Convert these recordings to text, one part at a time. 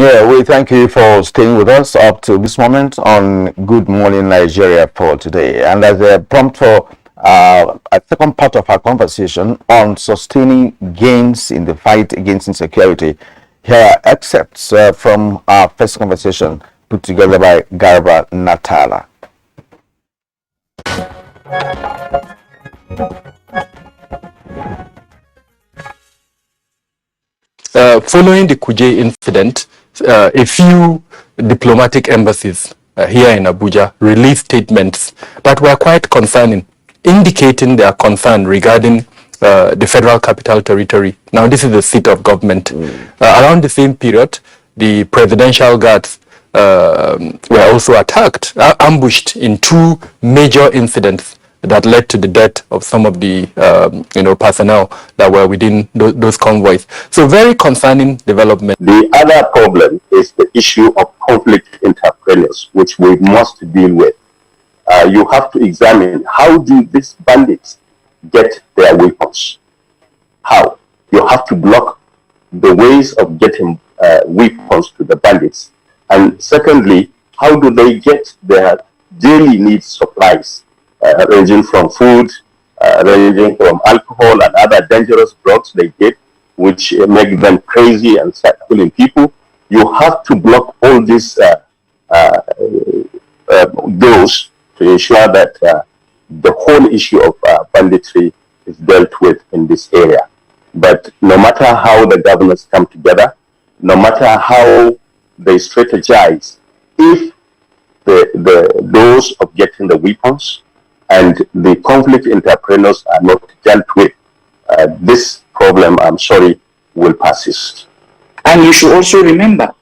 Yeah, we thank you for staying with us up to this moment on Good Morning Nigeria for today. And as a prompt for a second part of our conversation on sustaining gains in the fight against insecurity, here are excerpts from our first conversation put together by Garba Natala. Following the Kuje incident, a few diplomatic embassies here in Abuja released statements that were quite concerning, indicating their concern regarding the Federal Capital Territory. Now, this is the seat of government. Around the same period, the presidential guards were also attacked, ambushed in two major incidents that led to the death of some of the personnel that were within those convoys. So very concerning development. The other problem is the issue of conflict entrepreneurs, which we must deal with. You have to examine how do these bandits get their weapons. How? You have to block the ways of getting weapons to the bandits. And secondly, how do they get their daily needs supplies? Ranging from food, ranging from alcohol and other dangerous drugs they get, which make them crazy and start killing people. You have to block all these doors to ensure that the whole issue of banditry is dealt with in this area. But no matter how the governments come together, no matter how they strategize, if the doors of getting the weapons and the conflict entrepreneurs are not dealt with, this problem, I'm sorry, will persist. And you should also remember,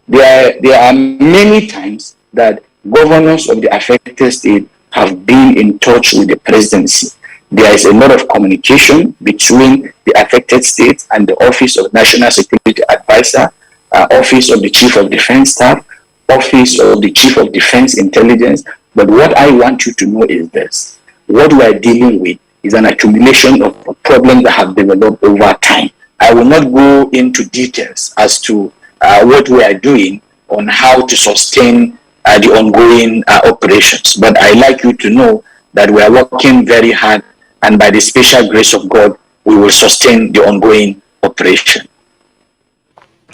there are many times that governors of the affected state have been in touch with the presidency. There is a lot of communication between the affected states and the Office of National Security Advisor, Office of the Chief of Defense Staff, Office of the Chief of Defense Intelligence. But what I want you to know is this. What we are dealing with is an accumulation of problems that have developed over time. I will not go into details as to what we are doing on how to sustain the ongoing operations. But I like you to know that we are working very hard, and by the special grace of God, we will sustain the ongoing operation.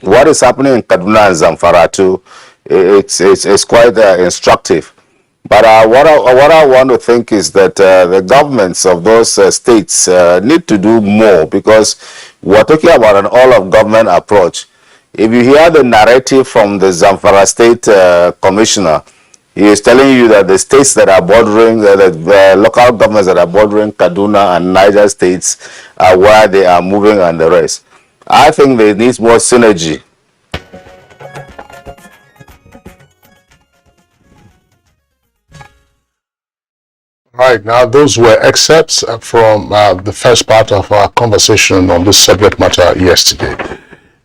What is happening in Kaduna and Zamfara too, it's quite instructive. But what I want to think is that the governments of those states need to do more, because we're talking about an all-of-government approach. If you hear the narrative from the Zamfara State Commissioner, he is telling you that the states that are bordering, the local governments that are bordering Kaduna and Niger states are where they are moving and the rest. I think there needs more synergy. Right, now those were excerpts from the first part of our conversation on this subject matter yesterday.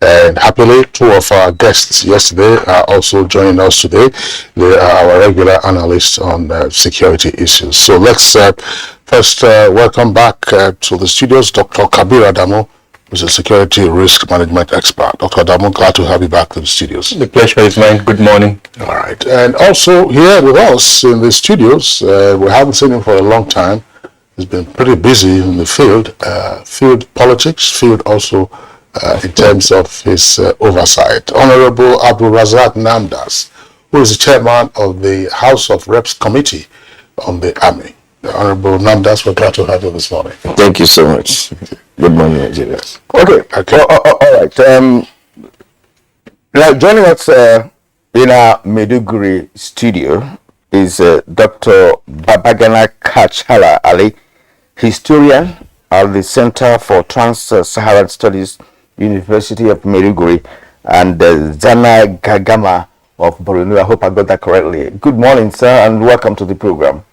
And happily, two of our guests yesterday are also joining us today. They are our regular analysts on security issues. So let's first welcome back to the studios Dr. Kabir Adamu, who's a security risk management expert. Dr. Adamu, glad to have you back to the studios. The pleasure is mine. Good morning. All right. And also here with us in the studios, we haven't seen him for a long time. He's been pretty busy in the field, field politics, field also in terms of his oversight. Honorable Abdul Razak Namdas, who is the chairman of the House of Reps Committee on the Army. Honorable Namdas, we're glad to have you this morning. Thank you so much. Good morning, Nigerians. Okay. All right. Now, joining us in our Maiduguri studio is Dr. Babagana Kachala Ali, historian at the Center for Trans-Saharan Studies, University of Maiduguri, and Zana Gagama of Borno. I hope I got that correctly. Good morning, sir, and welcome to the program.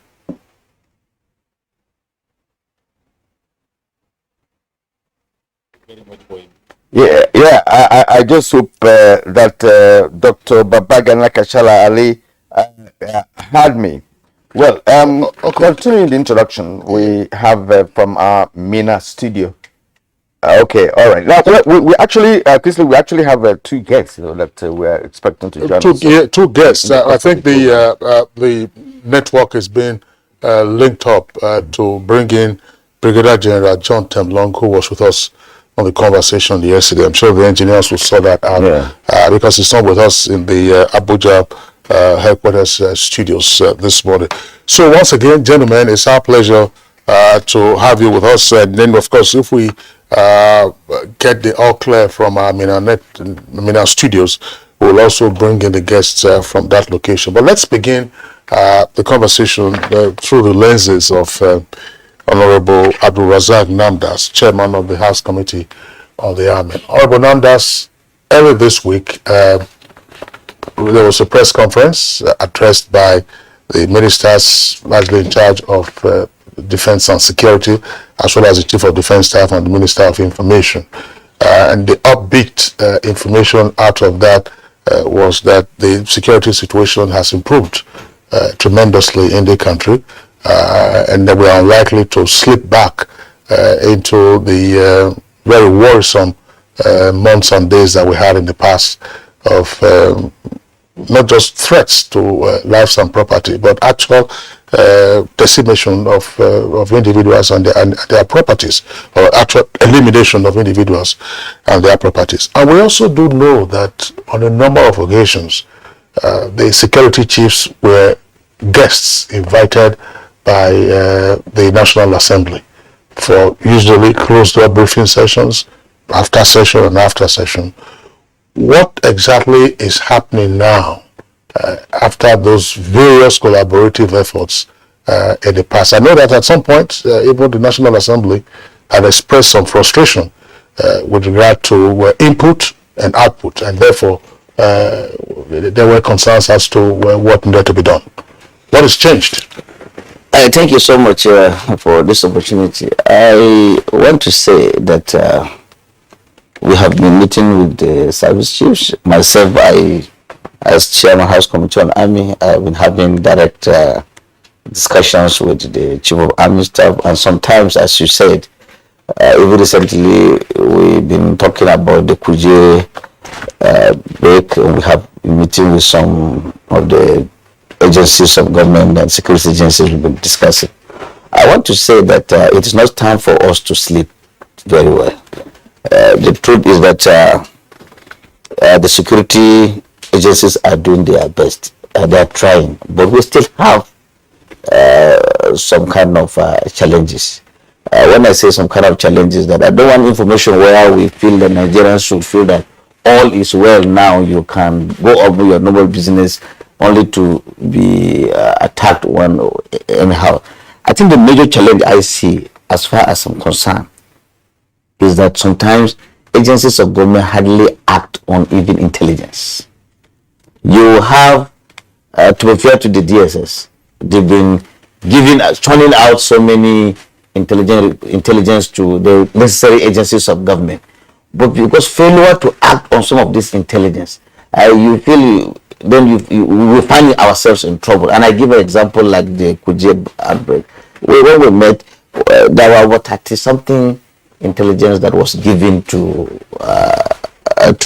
Yeah. I just hope that Dr. Babagana Kachala Ali had me. Well, continuing the introduction, we have from our MENA studio, Okay, all right. Now we actually, Chrisley, we actually have two guests, that we're expecting to join us. Two guests. I think the network is being linked up to bring in Brigadier General John Temlong, who was with us on the conversation yesterday. I'm sure the engineers will sort that out because he's not with us in the Abuja headquarters studios this morning. So once again, gentlemen, it's our pleasure to have you with us. And then, of course, if we get the all clear from our Mina studios, we'll also bring in the guests from that location. But let's begin the conversation through the lenses of Honorable Abdul Razak Namdas, Chairman of the House Committee on the Army. Honorable Namdas, earlier this week, there was a press conference addressed by the ministers largely in charge of Defense and Security, as well as the Chief of Defense Staff and the Minister of Information. And the upbeat information out of that was that the security situation has improved tremendously in the country, and that we are unlikely to slip back into the very worrisome months and days that we had in the past of not just threats to lives and property, but actual decimation of individuals and their properties, or actual elimination of individuals and their properties. And we also do know that on a number of occasions, the security chiefs were guests invited by the National Assembly for usually closed-door briefing sessions, after session and after session. What exactly is happening now after those various collaborative efforts in the past? I know that at some point, even the National Assembly had expressed some frustration with regard to input and output, and therefore there were concerns as to what needed to be done. What has changed? Thank you so much for this opportunity. I want to say that we have been meeting with the service chiefs. Myself, as Chairman House Committee on Army, I've been having direct discussions with the Chief of Army Staff, and sometimes, as you said, even recently, we've been talking about the Kuje break. We have been meeting with some of the agencies of government and security agencies we've been discussing. I want to say that it is not time for us to sleep very well. The truth is that the security agencies are doing their best. They are trying, but we still have some kind of challenges. When I say some kind of challenges, that I don't want information where we feel that Nigerians should feel that all is well now, you can go on with your normal business, only to be attacked anyhow. I think the major challenge I see, as far as I'm concerned, is that sometimes agencies of government hardly act on even intelligence. You have, to be fair to the DSS, they've been turning out so many intelligence to the necessary agencies of government, but because failure to act on some of this intelligence, you feel then we will find ourselves in trouble. And I give an example like the Kuje outbreak. When we met, there were 30-something intelligence that was given to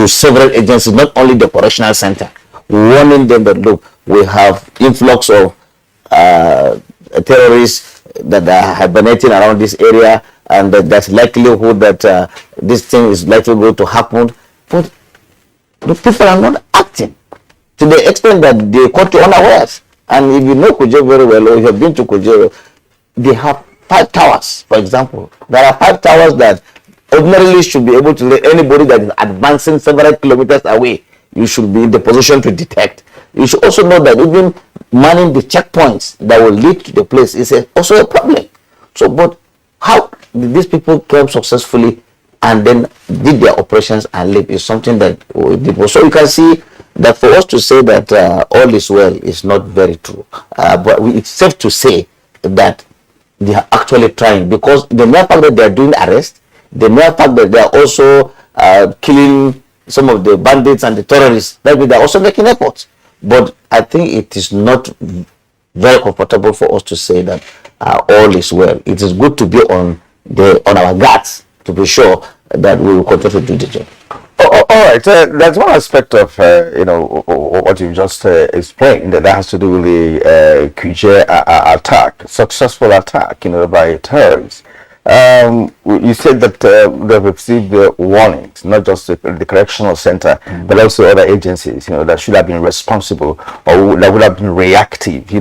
several agencies, not only the correctional center, warning them that, look, we have influx of terrorists that are hibernating around this area, and that there's likelihood that this thing is likely going to happen. But the people are not acting to the extent that they caught you unawares. And if you know Kuje very well, or you have been to Kuje, they have 5 towers, for example. There are 5 towers that ordinarily should be able to let anybody that is advancing several kilometers away, you should be in the position to detect. You should also know that even manning the checkpoints that will lead to the place is also a problem. So, but how did these people come successfully and then did their operations and leave is something that we did. So you can see that for us to say that all is well is not very true. But it's safe to say that they are actually trying, because the mere fact that they are doing arrests, the mere fact that they are also killing some of the bandits and the terrorists, that means they are also making efforts. But I think it is not very comfortable for us to say that all is well. It is good to be on our guards to be sure that we will continue to do the job. All right, there's one aspect of what you just explained that has to do with the Kuje attack, successful attack, by terrorists. You said that they've received warnings, not just the correctional center, but also other agencies, that should have been responsible or that would have been reactive,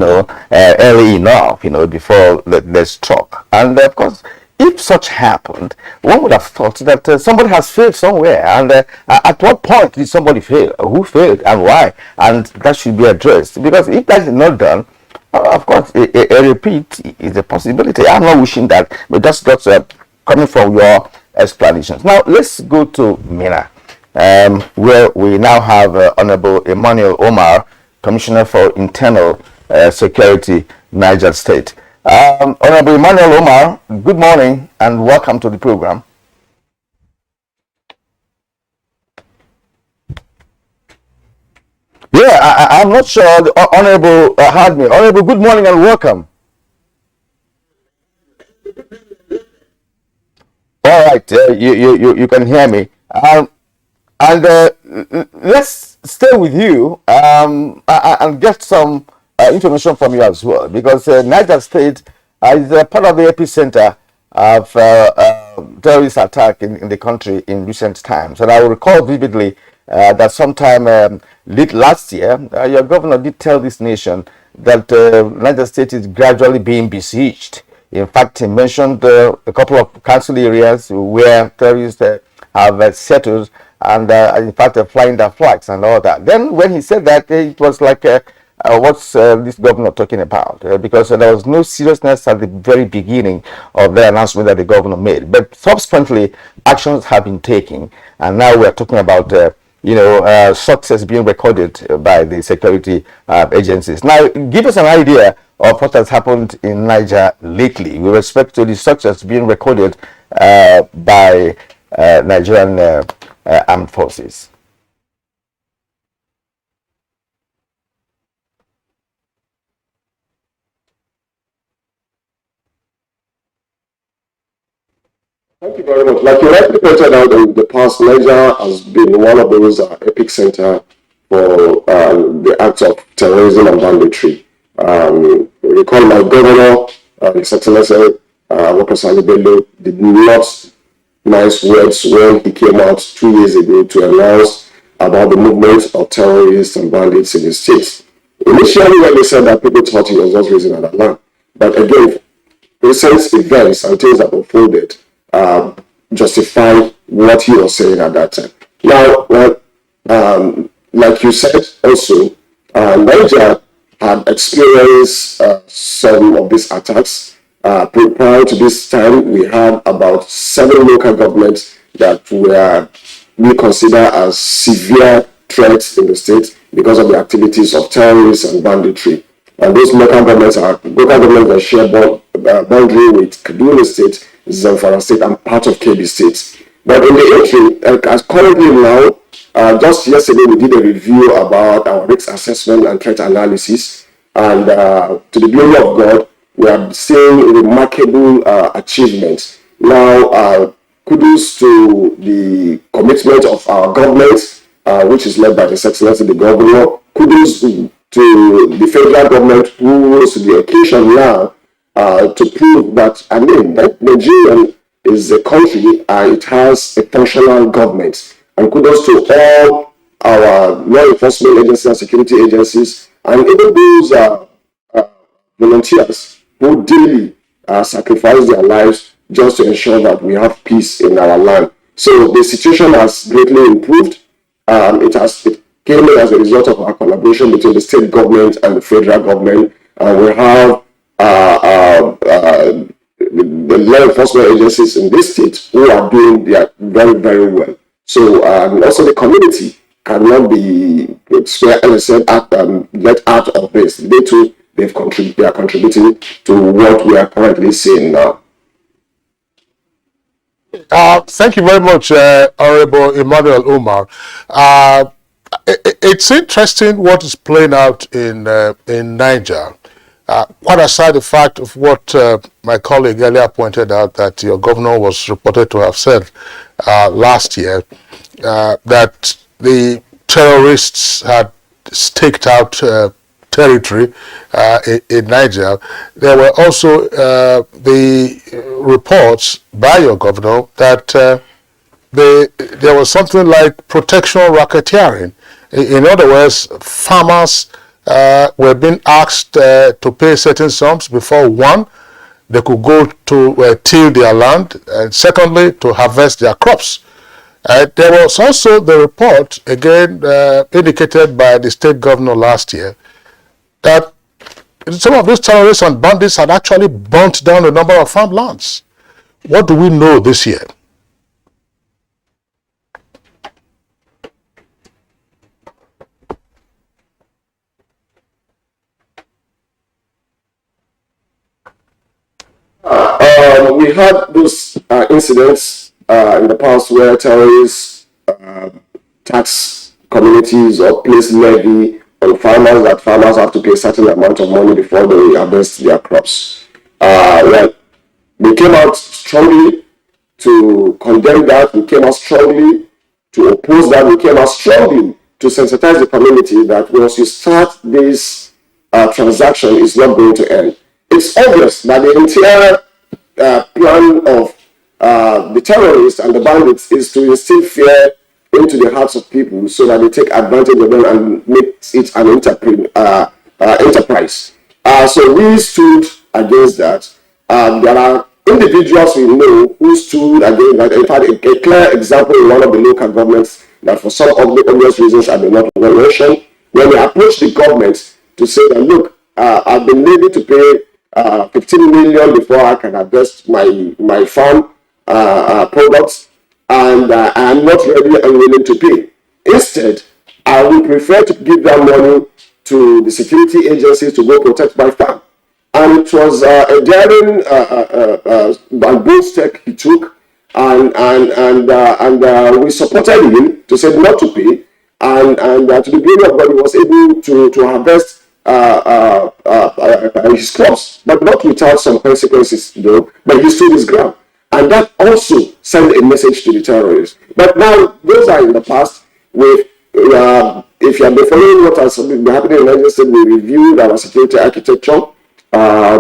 early enough, before they struck. And of course, if such happened, one would have thought that somebody has failed somewhere. And at what point did somebody fail? Who failed and why? And that should be addressed. Because if that is not done, of course, a repeat is a possibility. I'm not wishing that, but that's coming from your explanations. Now, let's go to Mina, where we now have Honorable Emmanuel Omar, Commissioner for Internal Security, Niger State. Honorable Emmanuel Omar, good morning and welcome to the program. Yeah, I'm not sure the Honorable heard me. Honorable, good morning and welcome. All right, you can hear me. Let's stay with you and get some information from you as well, because Niger State is part of the epicenter of terrorist attack in the country in recent times. And I will recall vividly that sometime late last year, your governor did tell this nation that Niger State is gradually being besieged. In fact, he mentioned a couple of council areas where terrorists have settled, and in fact, they're flying their flags and all that. Then when he said that, it was like, what's this governor talking about? Because there was no seriousness at the very beginning of the announcement that the governor made. But subsequently, actions have been taken, and now we're talking about success being recorded by the security agencies. Now, give us an idea of what has happened in Niger lately with respect to the success being recorded by Nigerian armed forces. Thank you very much. Like you rightly pointed out, in the past, Niger has been one of those epic center for the acts of terrorism and banditry. Recall my governor, His Excellency Wapasali Bello, did not nice words when he came out 2 years ago to announce about the movement of terrorists and bandits in the state. Initially, when they said that, people thought he was just raising an alarm. But again, recent events and things that unfolded justify what he was saying at that time. Now, like you said also, Niger had experienced some of these attacks. Prior to this time, we had about 7 local governments that we consider as severe threats in the state because of the activities of terrorists and banditry. And those local governments that share boundary with Kaduna State, Zamfara State, and part of KB State. But in the interim, as currently now, just yesterday we did a review about our risk assessment and threat analysis, and to the glory of God, we are seeing remarkable achievements. Now, kudos to the commitment of our government, which is led by His Excellency the Governor. Kudos to the federal government, who rose to the occasion now to prove that, that Nigeria is a country and it has a functional government. And kudos to all our law enforcement agencies and security agencies, and even those volunteers who daily sacrifice their lives just to ensure that we have peace in our land. So the situation has greatly improved. It came in as a result of our collaboration between the state government and the federal government. We have the law enforcement agencies in this state who are doing their very, very well. So also the community cannot be let out of this. They too, they are contributing to what we are currently seeing now. Thank you very much, Honorable Emmanuel Umar. It's interesting what is playing out in Niger. quite aside the fact of what my colleague earlier pointed out, that your governor was reported to have said last year, that the terrorists had staked out territory in Niger, there were also the reports by your governor that there was something like protection racketeering. In other words, farmers were being asked to pay certain sums before, one, they could go to till their land, and secondly, to harvest their crops. There was also the report, again indicated by the state governor last year, that some of these terrorists and bandits had actually burnt down a number of farmlands. What do we know this year? We had those incidents in the past where terrorists tax communities or place levy on farmers, that farmers have to pay a certain amount of money before they harvest their crops. Well, we came out strongly to condemn that. We came out strongly to oppose that. We came out strongly to sensitize the community that once you start this transaction, it's not going to end. It's obvious that the entire plan of the terrorists and the bandits is to instill fear into the hearts of people so that they take advantage of them and make it an enterprise. So we stood against that. There are individuals we know who stood against that. In fact, a clear example in one of the local governments that for some obvious reasons I do not mention, when they approached the government to say that, look, I've been ready to pay 15 million before I can harvest my farm products, and I'm not ready and willing to pay. Instead, I would prefer to give that money to the security agencies to go protect my farm. And it was a daring and bold step he took, and we supported him to say not to pay, and to the glory of God, he was able to harvest his crops, but not without some consequences, though. But he stood his ground, and that also sent a message to the terrorists. But now those are in the past. With if you have been following what has been happening in Nigeria State, we reviewed our security architecture.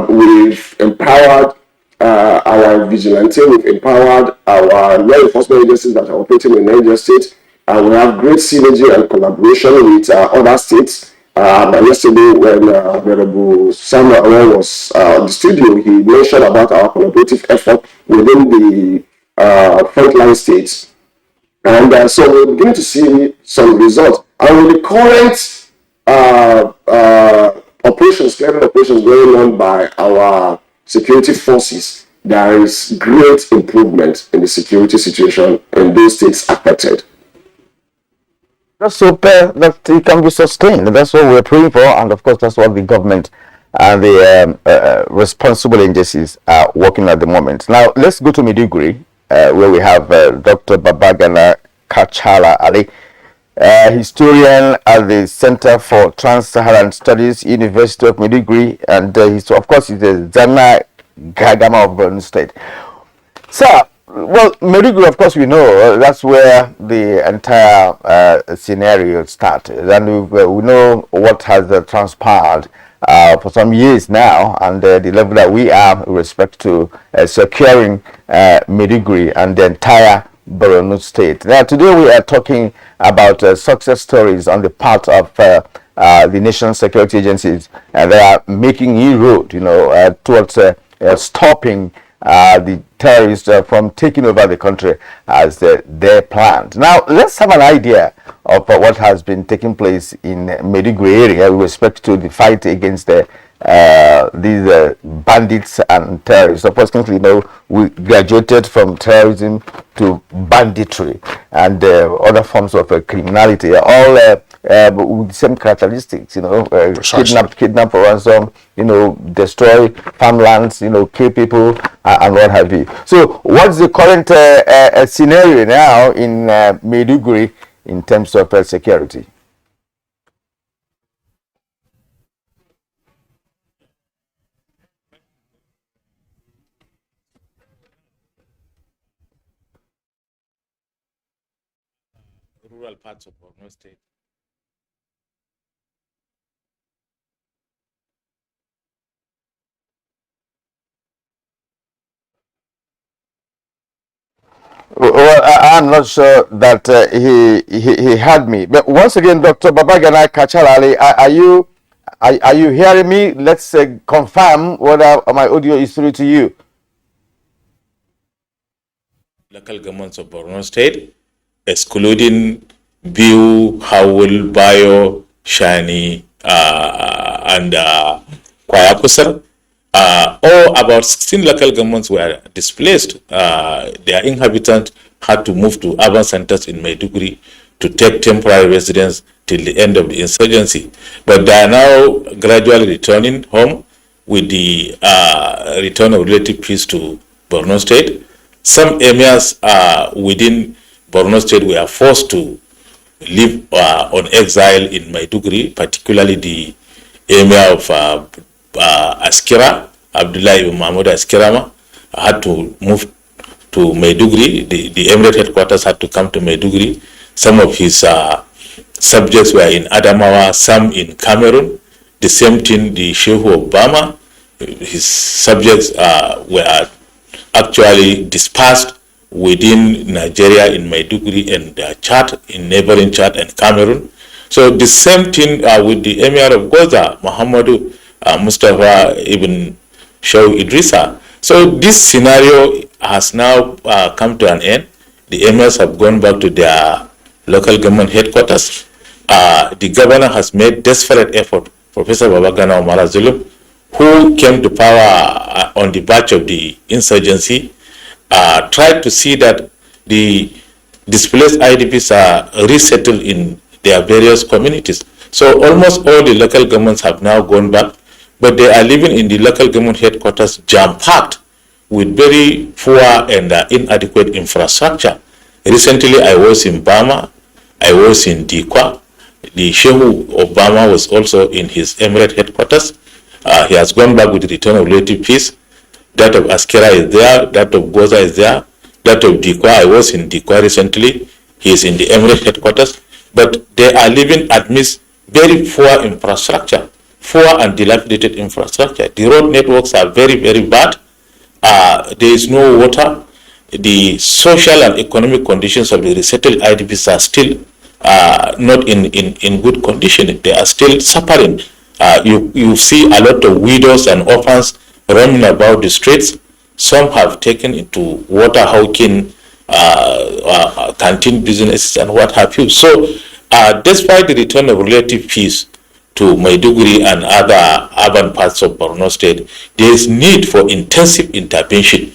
We've empowered our vigilante. We've empowered our law enforcement agencies that are operating in Nigeria State, and we have great synergy and collaboration with other states. Yesterday, when Honorable Samuel was in the studio, he mentioned about our collaborative effort within the frontline states. And so we're beginning to see some results. And with the current clearing operations going on by our security forces, there is great improvement in the security situation in those states affected. Let's hope that it can be sustained. That's what we're praying for, and of course that's what the government and the responsible agencies are working at the moment. Now let's go to Maiduguri, where we have Dr. Babagana Kachala Ali, historian at the Center for Trans-Saharan Studies, University of Maiduguri, and he's of course he's the Zana Gagama of Borno State. Sir, well, Maiduguri, of course, we know that's where the entire scenario started, and we know what has transpired for some years now, and the level that we are with respect to securing Maiduguri and the entire Borno State. Now, today we are talking about success stories on the part of the national security agencies that are making inroad, towards stopping the terrorists from taking over the country as they planned. Now, let's have an idea of what has been taking place in Maiduguri area with respect to the fight against these bandits and terrorists. Unfortunately, we graduated from terrorism to banditry and other forms of criminality, all with the same characteristics, kidnap for ransom, destroy farmlands, kill people, and what have you. So what's the current scenario now in Maiduguri in terms of security? several parts of Borno State. Well, I'm not sure that he had me. But once again, Dr. Babagana Kachalali, are you hearing me? Let's confirm whether my audio is through to you. Local governments of Borno State, excluding Biu, Howell, Bayo, Shani, and Kwayakusar. All about 16 local governments were displaced. Their inhabitants had to move to urban centers in Maiduguri to take temporary residence till the end of the insurgency. But they are now gradually returning home with the return of relative peace to Borno State. Some emirs within Borno State were forced to live on exile in Maiduguri, particularly the emir of Askira, Abdullah ibn Mahmoud Askirama, had to move to Maiduguri. The emirate headquarters had to come to Maiduguri. Some of his subjects were in Adamawa, some in Cameroon. The same thing, the Shehu of Bama, his subjects were actually dispersed within Nigeria in Maiduguri and Chad, in neighboring Chad and Cameroon. So the same thing with the Emir of Goza, Muhammadu Mustafa ibn Shaw Idrissa. So this scenario has now come to an end. The emirs have gone back to their local government headquarters. The governor has made desperate effort, Professor Babagana Omara Zulum, who came to power on the batch of the insurgency, tried to see that the displaced IDPs are resettled in their various communities. So almost all the local governments have now gone back, but they are living in the local government headquarters jam-packed with very poor and inadequate infrastructure. Recently, I was in Bama, I was in Dikwa. The Shehu of Bama was also in his emirate headquarters. He has gone back with the return of relative peace. That of Askera is there, that of Goza is there, that of Dikwa, I was in Dikwa recently. He is in the emirate headquarters. But they are living amidst very poor infrastructure, poor and dilapidated infrastructure. The road networks are very, very bad. There is no water. The social and economic conditions of the resettled IDPs are still not in good condition. They are still suffering. You see a lot of widows and orphans roaming about the streets. Some have taken into water hawking, canteen businesses and what have you. So despite the return of relative peace to Maiduguri and other urban parts of Borno State, there is need for intensive intervention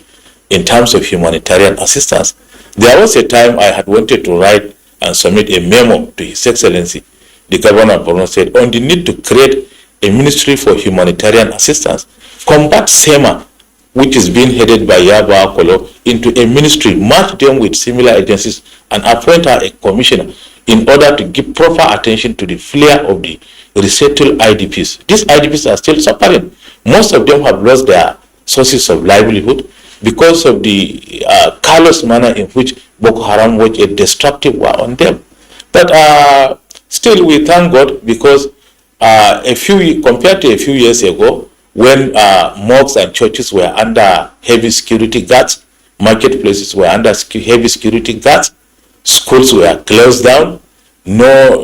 in terms of humanitarian assistance. There was a time I had wanted to write and submit a memo to His Excellency, the Governor of Borno State, on the need to create a ministry for humanitarian assistance, combat SEMA, which is being headed by Yaba Akolo, into a ministry, match them with similar agencies, and appoint her a commissioner in order to give proper attention to the flare of the resettled IDPs. These IDPs are still suffering. Most of them have lost their sources of livelihood because of the callous manner in which Boko Haram waged a destructive war on them. But still, we thank God because compared to a few years ago, when mosques and churches were under heavy security guards, marketplaces were under heavy security guards, schools were closed down, no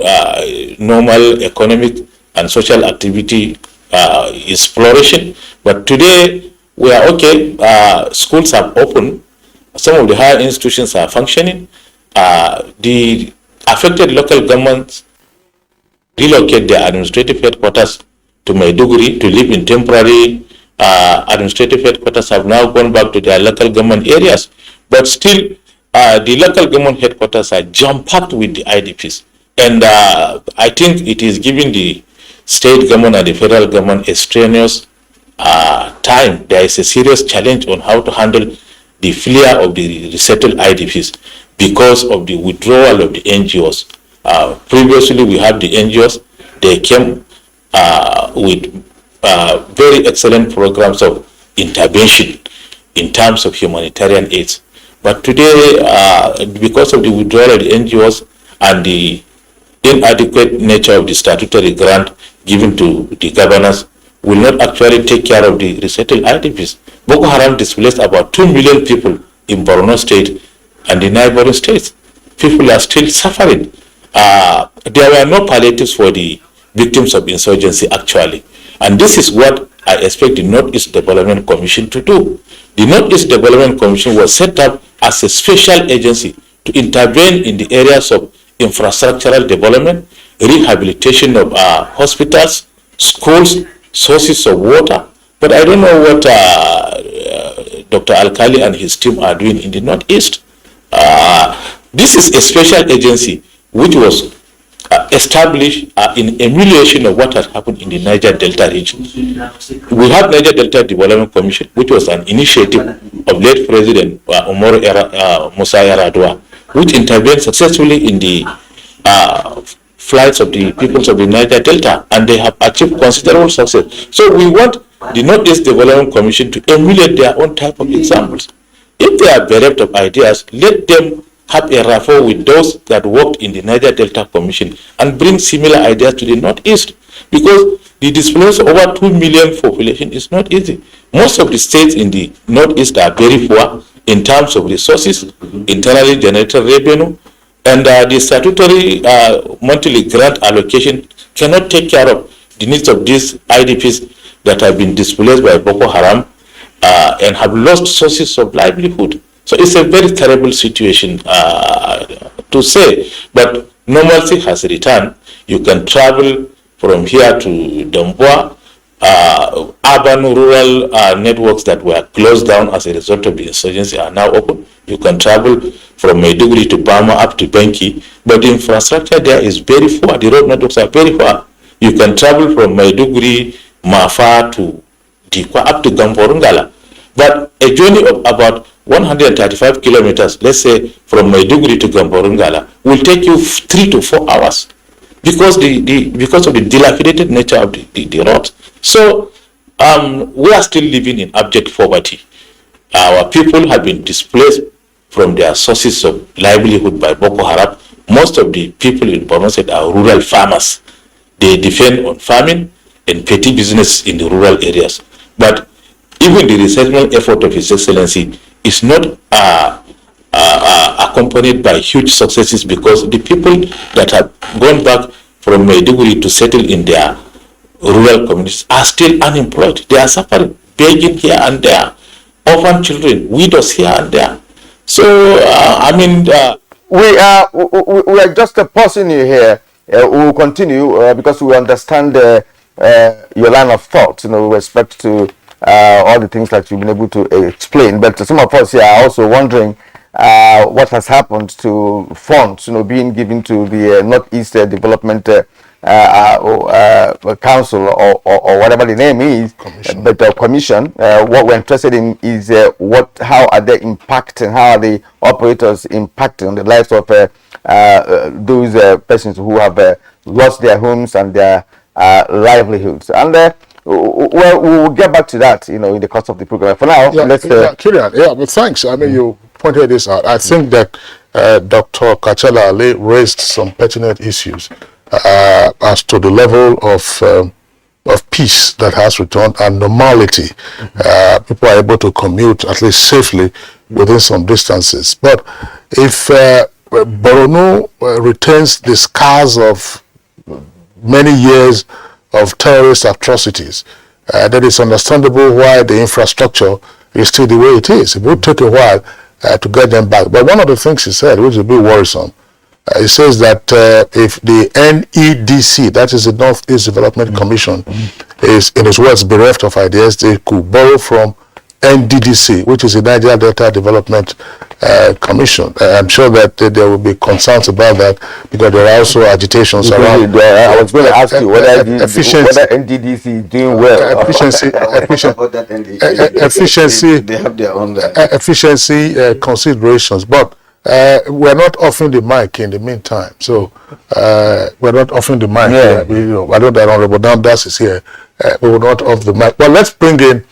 normal economic and social activity is flourishing. But today, we are okay. Schools have opened. Some of the higher institutions are functioning. The affected local governments relocate their administrative headquarters to Maiduguri to live in temporary administrative headquarters have now gone back to their local government areas. But still, the local government headquarters are jam-packed with the IDPs. And I think it is giving the state government and the federal government a strenuous time. There is a serious challenge on how to handle the flare of the resettled IDPs because of the withdrawal of the NGOs. Previously, we had the NGOs. They came with very excellent programs of intervention in terms of humanitarian aids. But today, because of the withdrawal of the NGOs and the inadequate nature of the statutory grant given to the governors will not actually take care of the resettled IDPs. Boko Haram displaced about 2 million people in Borno State and the neighboring states. People are still suffering. There were no palliatives for the victims of insurgency actually. And this is what I expect the Northeast Development Commission to do. The Northeast Development Commission was set up as a special agency to intervene in the areas of infrastructural development, rehabilitation of hospitals, schools, sources of water. But I don't know what Dr. Alkali and his team are doing in the Northeast. This is a special agency which was established in emulation of what has happened in the Niger Delta region. We have Niger Delta Development Commission, which was an initiative of late President Musa Yar'Adua, which intervened successfully in the flights of the peoples of the Niger Delta, and they have achieved considerable success. So we want the Northeast Development Commission to emulate their own type of examples. If they are bereft of ideas, let them have a rapport with those that worked in the Niger Delta Commission and bring similar ideas to the Northeast, because the displacement of over 2 million population is not easy. Most of the states in the Northeast are very poor in terms of resources, internally generated revenue, and the statutory monthly grant allocation cannot take care of the needs of these IDPs that have been displaced by Boko Haram and have lost sources of livelihood. So it's a very terrible situation to say, but normalcy has returned. You can travel from here to Damboa. Urban rural networks that were closed down as a result of the insurgency are now open. You can travel from Maiduguri to Bama up to Benki, but the infrastructure there is very poor. The road networks are very poor. You can travel from Maiduguri, Mafa to Dikwa up to Gamborungala, but a journey of about 135 kilometers, let's say from Maiduguri to Gamborungala, will take you 3 to 4 hours because because of the dilapidated nature of the roads. So we are still living in abject poverty. Our people have been displaced from their sources of livelihood by Boko Haram. Most of the people in Borno State are rural farmers. They depend on farming and petty business in the rural areas. But even the resettlement effort of His Excellency is not accompanied by huge successes, because the people that have gone back from Maiduguri to settle in their rural communities are still unemployed. They are suffering, begging here and there, orphan children, widows here and there. So, we are just pausing you here. We will continue because we understand your line of thought, with respect to all the things that you've been able to explain. But some of us here are also wondering what has happened to funds, being given to the Northeast Development Council or whatever the name is, commission. What we're interested in is how are they impacting, how are the operators impacting on the lives of those persons who have lost their homes and their livelihoods. And we'll get back to that, in the course of the program. For now, let's. Kilian, but thanks. I mean, you pointed this out. I think that Dr. Kachala Ali raised some pertinent issues as to the level of peace that has returned and normality. People are able to commute at least safely within some distances. But if Borno retains the scars of many years of terrorist atrocities, then it's understandable why the infrastructure is still the way it is. It will take a while to get them back. But one of the things he said, which is a bit worrisome, he says that if the NEDC, that is the Northeast Development Commission, is, in his words, bereft of ideas, they could borrow from NDDC, which is the Niger Delta Development Commission. I'm sure that there will be concerns about that, because there are also agitations around. I was going to ask you whether NDDC is doing well. Efficiency. They have their own efficiency considerations, but we're not offering the mic in the meantime. So we're not offering the mic. Yeah. I know that Honorable Damdas is here. We will not off the mic. But let's bring in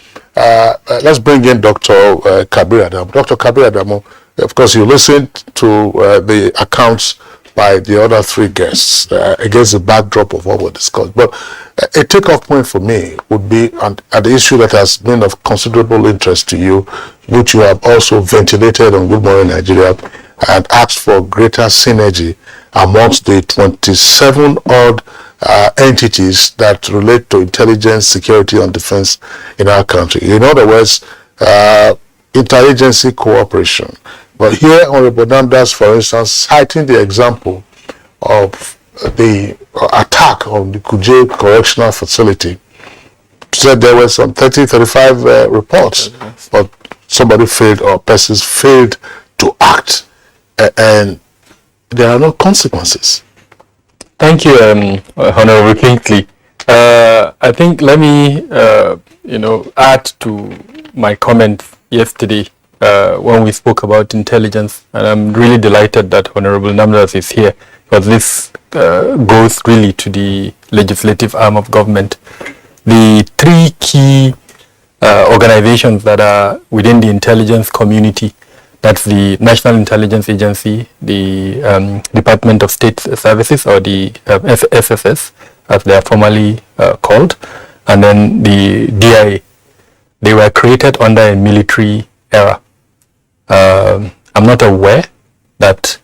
Dr. Kabir Adamu. Dr. Kabir Adamu, of course, you listened to the accounts by the other three guests against the backdrop of what we discussed. But a takeoff point for me would be at the issue that has been of considerable interest to you, which you have also ventilated on Good Morning Nigeria and asked for greater synergy amongst the 27 odd entities that relate to intelligence, security, and defense in our country. In other words, interagency cooperation. But here, Honorable Namdas, for instance, citing the example of the attack on the Kuje Correctional Facility, said there were some 35 reports, but somebody failed or persons failed to act, and there are no consequences. Thank you, Honorable Kingsley. I think let me, add to my comment yesterday when we spoke about intelligence, and I'm really delighted that Honorable Namdas is here, because this goes really to the legislative arm of government. The three key organizations that are within the intelligence community, that's the National Intelligence Agency, the Department of State Services, or the SSS, as they are formally called, and then the DIA. They were created under a military era. I'm not aware that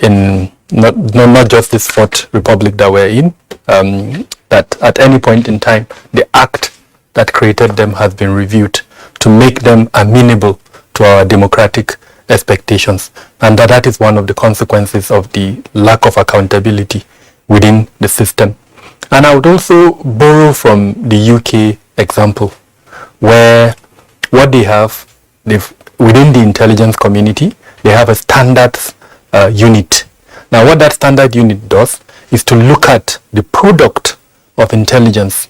in not just this Fourth Republic that we're in, that at any point in time, the act that created them has been reviewed to make them amenable to our democratic expectations, and that is one of the consequences of the lack of accountability within the system. And I would also borrow from the UK example, where what they have, within the intelligence community, they have a standards unit. Now, what that standard unit does is to look at the product of intelligence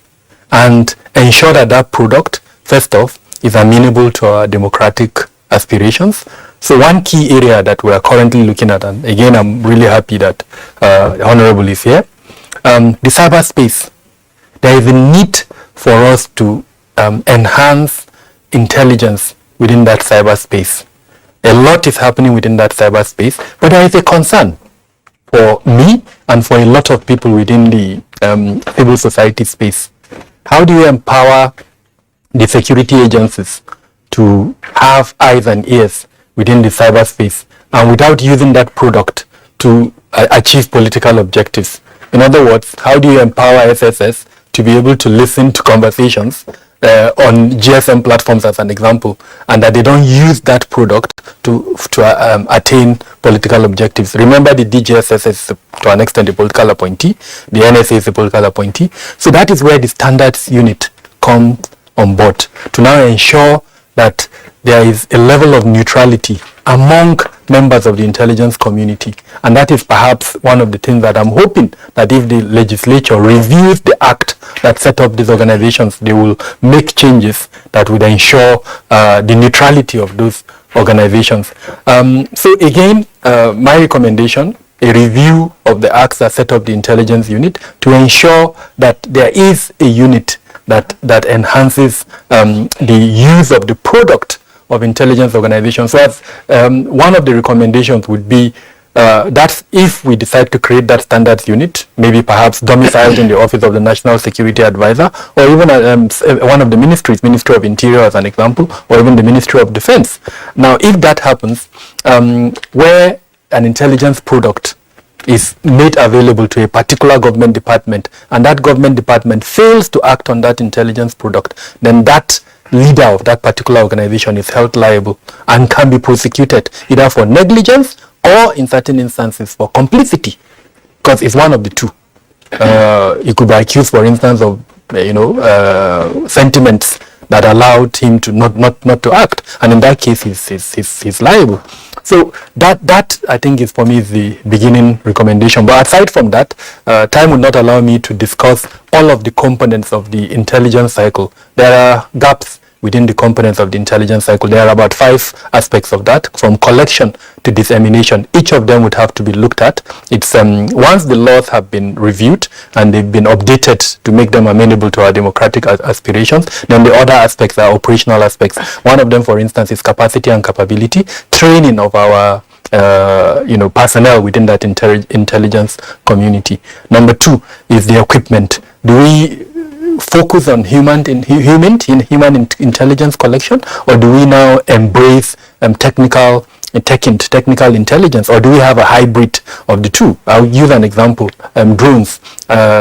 and ensure that that product, first off, is amenable to our democratic aspirations. So one key area that we are currently looking at, and again, I'm really happy that Honorable is here, the cyberspace. There is a need for us to enhance intelligence within that cyberspace. A lot is happening within that cyberspace, but there is a concern for me and for a lot of people within the civil society space. How do you empower the security agencies to have eyes and ears within the cyberspace, and without using that product to achieve political objectives? In other words, how do you empower SSS to be able to listen to conversations on GSM platforms, as an example, and that they don't use that product to attain political objectives? Remember, the DGSS is to an extent a political appointee, the NSA is a political appointee. So that is where the standards unit comes on board, to now ensure that there is a level of neutrality among members of the intelligence community. And that is perhaps one of the things that I'm hoping that if the legislature reviews the act that set up these organizations, they will make changes that would ensure the neutrality of those organizations. So again, my recommendation, a review of the acts that set up the intelligence unit to ensure that there is a unit that enhances the use of the product of intelligence organizations. So as one of the recommendations would be that if we decide to create that standards unit, maybe perhaps domiciled in the Office of the National Security Advisor, or even one of the ministries, Ministry of Interior as an example, or even the Ministry of Defense. Now, if that happens, where an intelligence product is made available to a particular government department, and that government department fails to act on that intelligence product, then that leader of that particular organization is held liable and can be prosecuted either for negligence or, in certain instances, for complicity, because it's one of the two. He could be accused, for instance, of sentiments that allowed him to not to act, and in that case he's liable. So that I think is, for me, is the beginning recommendation. But aside from that, time would not allow me to discuss all of the components of the intelligence cycle. There are gaps within the components of the intelligence cycle. There are about 5 aspects of that, from collection to dissemination. Each of them would have to be looked at. It's once the laws have been reviewed and they've been updated to make them amenable to our democratic aspirations, then the other aspects are operational aspects. One of them, for instance, is capacity and capability, training of our personnel within that intelligence community. Number two is the equipment. Do we focus on human intelligence collection, or do we now embrace technical intelligence, or do we have a hybrid of the two? I'll use an example. Drones.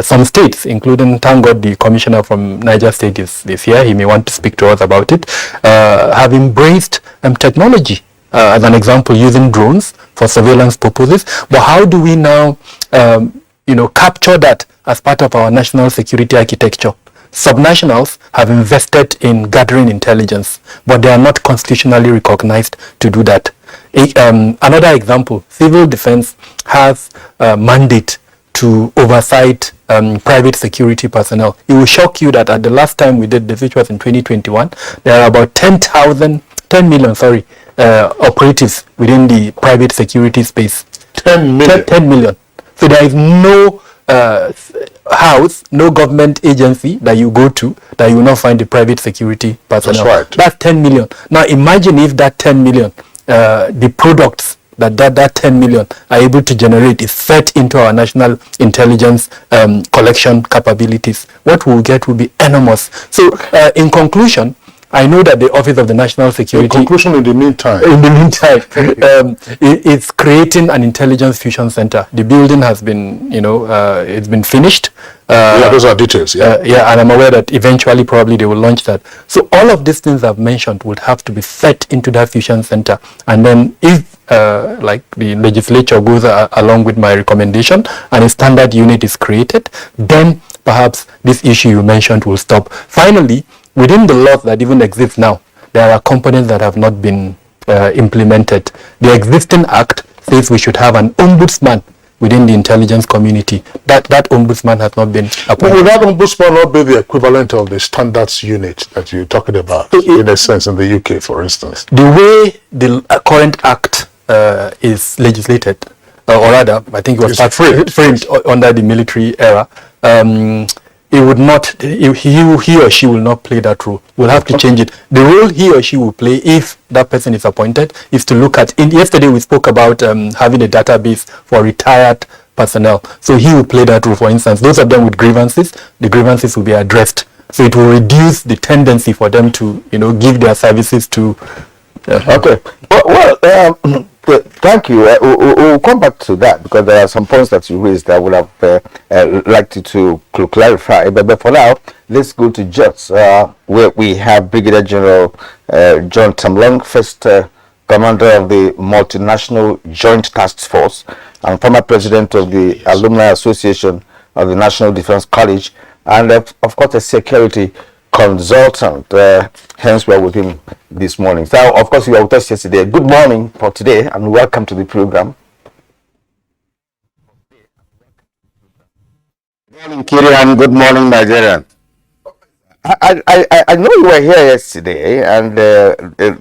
Some states, including, thank God, the commissioner from Niger State is here. He may want to speak to us about it. Have embraced technology. As an example, using drones for surveillance purposes. But how do we now, capture that as part of our national security architecture? Subnationals have invested in gathering intelligence, but they are not constitutionally recognized to do that. Another example, civil defense has a mandate to oversight private security personnel. It will shock you that at the last time we did this, which was in 2021, there are about 10 million operatives within the private security space. 10 million? 10 million. So there is no house, no government agency that you go to that you will not find the private security personnel. That's right. That's 10 million. Now imagine if that 10 million, the products that 10 million are able to generate is fed into our national intelligence collection capabilities. What we'll get will be enormous. So in conclusion, I know that the Office of the National Security... In conclusion, in the meantime, it's creating an intelligence fusion center. The building has been, it's been finished. Yeah, those are details, yeah. And I'm aware that eventually probably they will launch that. So all of these things I've mentioned would have to be fed into that fusion center. And then if, like the legislature goes along with my recommendation and a standard unit is created, then perhaps this issue you mentioned will stop. Finally, within the laws that even exist now, there are components that have not been implemented. The existing act says we should have an ombudsman within the intelligence community. That ombudsman has not been appointed. But would that ombudsman not be the equivalent of the standards unit that you're talking about, in a sense, in the UK, for instance? The way the current act is legislated, or rather, I think it was framed under the military era, it would not, he or she will not play that role. We'll have to change it. The role he or she will play, if that person is appointed, is to look at, yesterday we spoke about having a database for retired personnel. So he will play that role. For instance, those of them with grievances, the grievances will be addressed. So it will reduce the tendency for them to, give their services to... Okay. Thank you. We'll come back to that because there are some points that you raised that I would have liked you to clarify. But for now, let's go to Jos, where we have Brigadier General John Tamlong, first commander of the Multinational Joint Task Force and former president of the Alumni Association of the National Defense College, and of course a security consultant. Hence we're with him this morning. So of course you were with us yesterday. Good morning for today and welcome to the program. Good morning, Kirian. Good morning, Nigerian. I know you were here yesterday and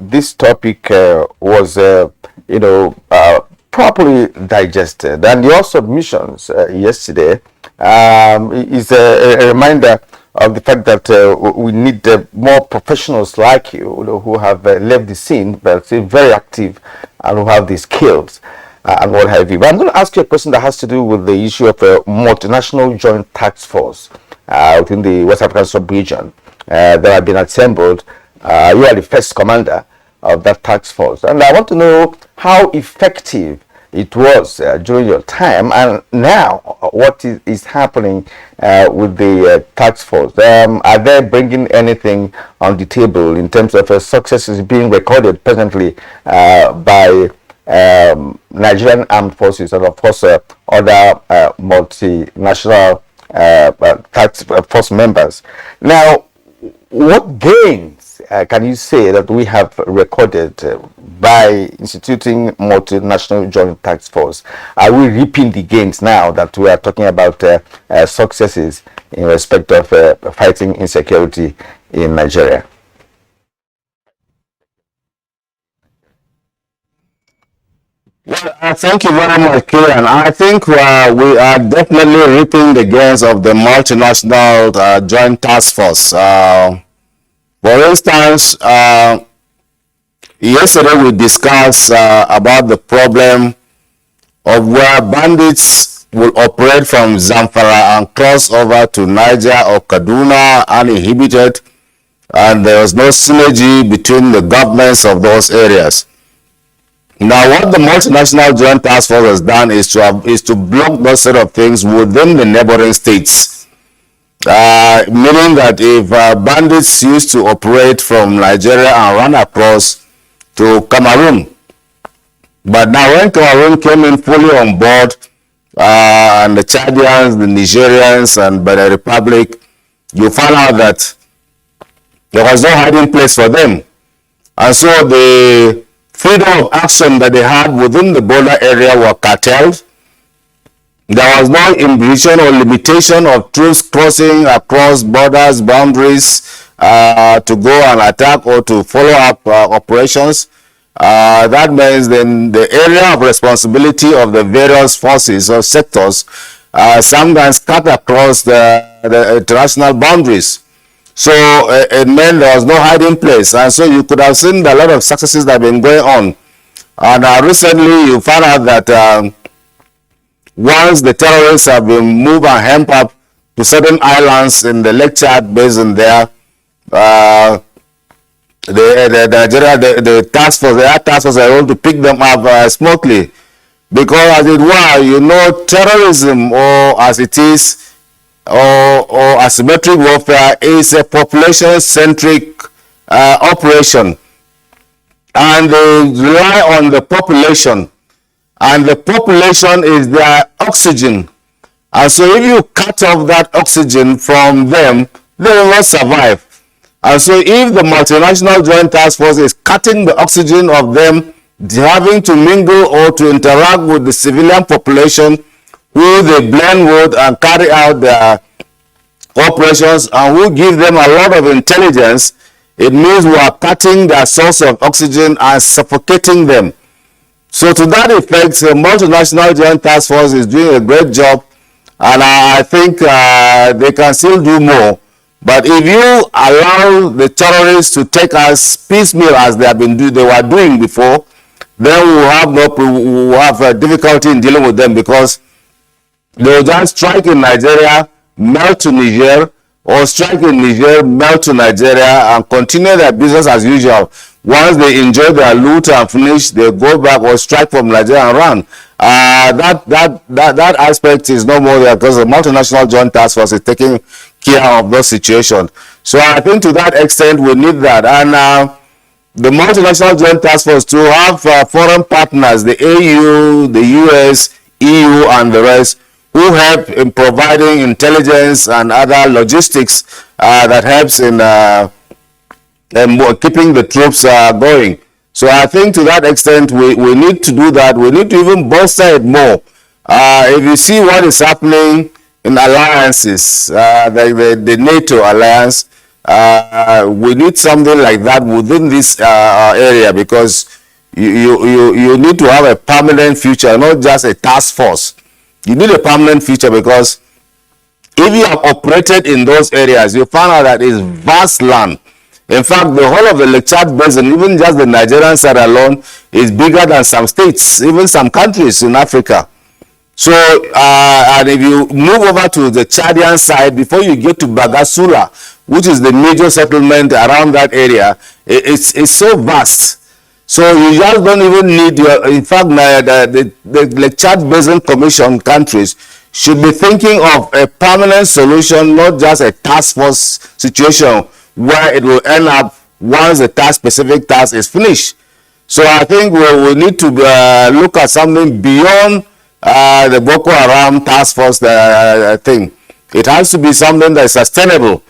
this topic was properly digested, and your submissions yesterday is a reminder of the fact that we need more professionals like you, who have left the scene but still very active and who have the skills and what have you. But I'm going to ask you a question that has to do with the issue of a multinational joint task force within the West African sub-region that have been assembled. You are the first commander of that task force, and I want to know how effective it was during your time, and now what is happening with the task force. Are they bringing anything on the table in terms of successes being recorded presently by Nigerian armed forces and of course other multinational task force members? Now, what gains can you say that we have recorded by instituting multinational joint task force? Are we reaping the gains now that we are talking about successes in respect of fighting insecurity in Nigeria? Well, thank you very much, Kieran. I think we are definitely reaping the gains of the multinational joint task force. For instance, Yesterday we discussed about the problem of where bandits will operate from Zamfara and cross over to Niger or Kaduna uninhibited, and there was no synergy between the governments of those areas. Now, what the multinational joint task force has done is to block those sort of things within the neighboring states. Meaning that if bandits used to operate from Nigeria and run across to Cameroon, but now when Cameroon came in fully on board, and the Chadians, the Nigerians, and Benin Republic, you found out that there was no hiding place for them. And so the freedom of action that they had within the border area were curtailed. There was no imposition or limitation of troops crossing across borders, boundaries, to go and attack or to follow up operations. That means then the area of responsibility of the various forces or sectors sometimes cut across the international boundaries. So it meant there was no hiding place, and so you could have seen a lot of successes that have been going on. And recently you found out that once the terrorists have been moved and hemp up to certain islands in the Lake Chad basin there, the task force, the task force are able to pick them up smoothly, because as it were, you know, terrorism, or as it is, or asymmetric warfare, is a population-centric operation, and they rely on the population, and the population is their oxygen, and so if you cut off that oxygen from them, they will not survive. And so if the multinational joint task force is cutting the oxygen of them having to mingle or to interact with the civilian population who they blend with and carry out their operations, and who give them a lot of intelligence, it means we are cutting their source of oxygen and suffocating them. So to that effect, the multinational joint task force is doing a great job, and I think they can still do more. But if you allow the terrorists to take us piecemeal as they were doing before, then we will have difficulty in dealing with them, because they will just strike in Nigeria, melt to Niger, or strike in Niger, melt to Nigeria, and continue their business as usual. Once they enjoy their loot and finish, they go back or strike from Nigeria and run. That aspect is no more there, because the multinational joint task force is taking care of those situations. So I think to that extent we need that, and the multinational joint task force to have foreign partners, the AU, the US, EU, and the rest, who help in providing intelligence and other logistics that helps in keeping the troops going. So I think to that extent we need to do that. We need to even bolster it more. If you see what is happening in alliances, the NATO alliance, we need something like that within this area, because you need to have a permanent future, not just a task force. You need a permanent future, because if you have operated in those areas, you find out that it's vast land. In fact, the whole of the Lake Chad basin, even just the Nigerian side alone, is bigger than some states, even some countries in Africa. So, and if you move over to the Chadian side, before you get to Bagasula, which is the major settlement around that area, it's so vast. So you just don't even need in fact, the Chad Basin Commission countries should be thinking of a permanent solution, not just a task force situation where it will end up once the specific task is finished. So I think we need to look at something beyond the Boko Haram task force thing. It has to be something that is sustainable,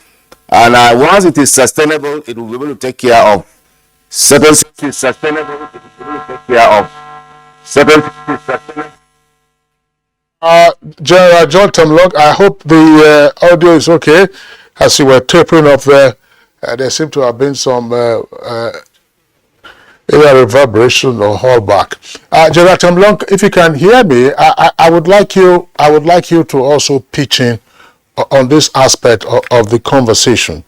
and once it is sustainable, it will be able to take care of certain things. Sustainable, it will be able to take care of certain things. Sustainable. General John Temlok, I hope the audio is okay. As you were tapering off there seemed to have been some either reverberation or hallback. General Temlok, if you can hear me, I would like you to also pitch in on this aspect of the conversation.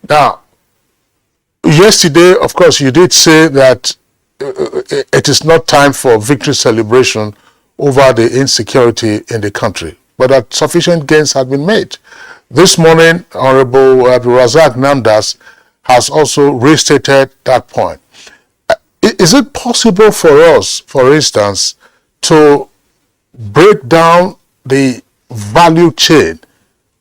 Now, yesterday, of course, you did say that it is not time for victory celebration over the insecurity in the country, but that sufficient gains have been made. This morning, Honorable Razak Namdas has also restated that point. Is it possible for us, for instance, to break down the value chain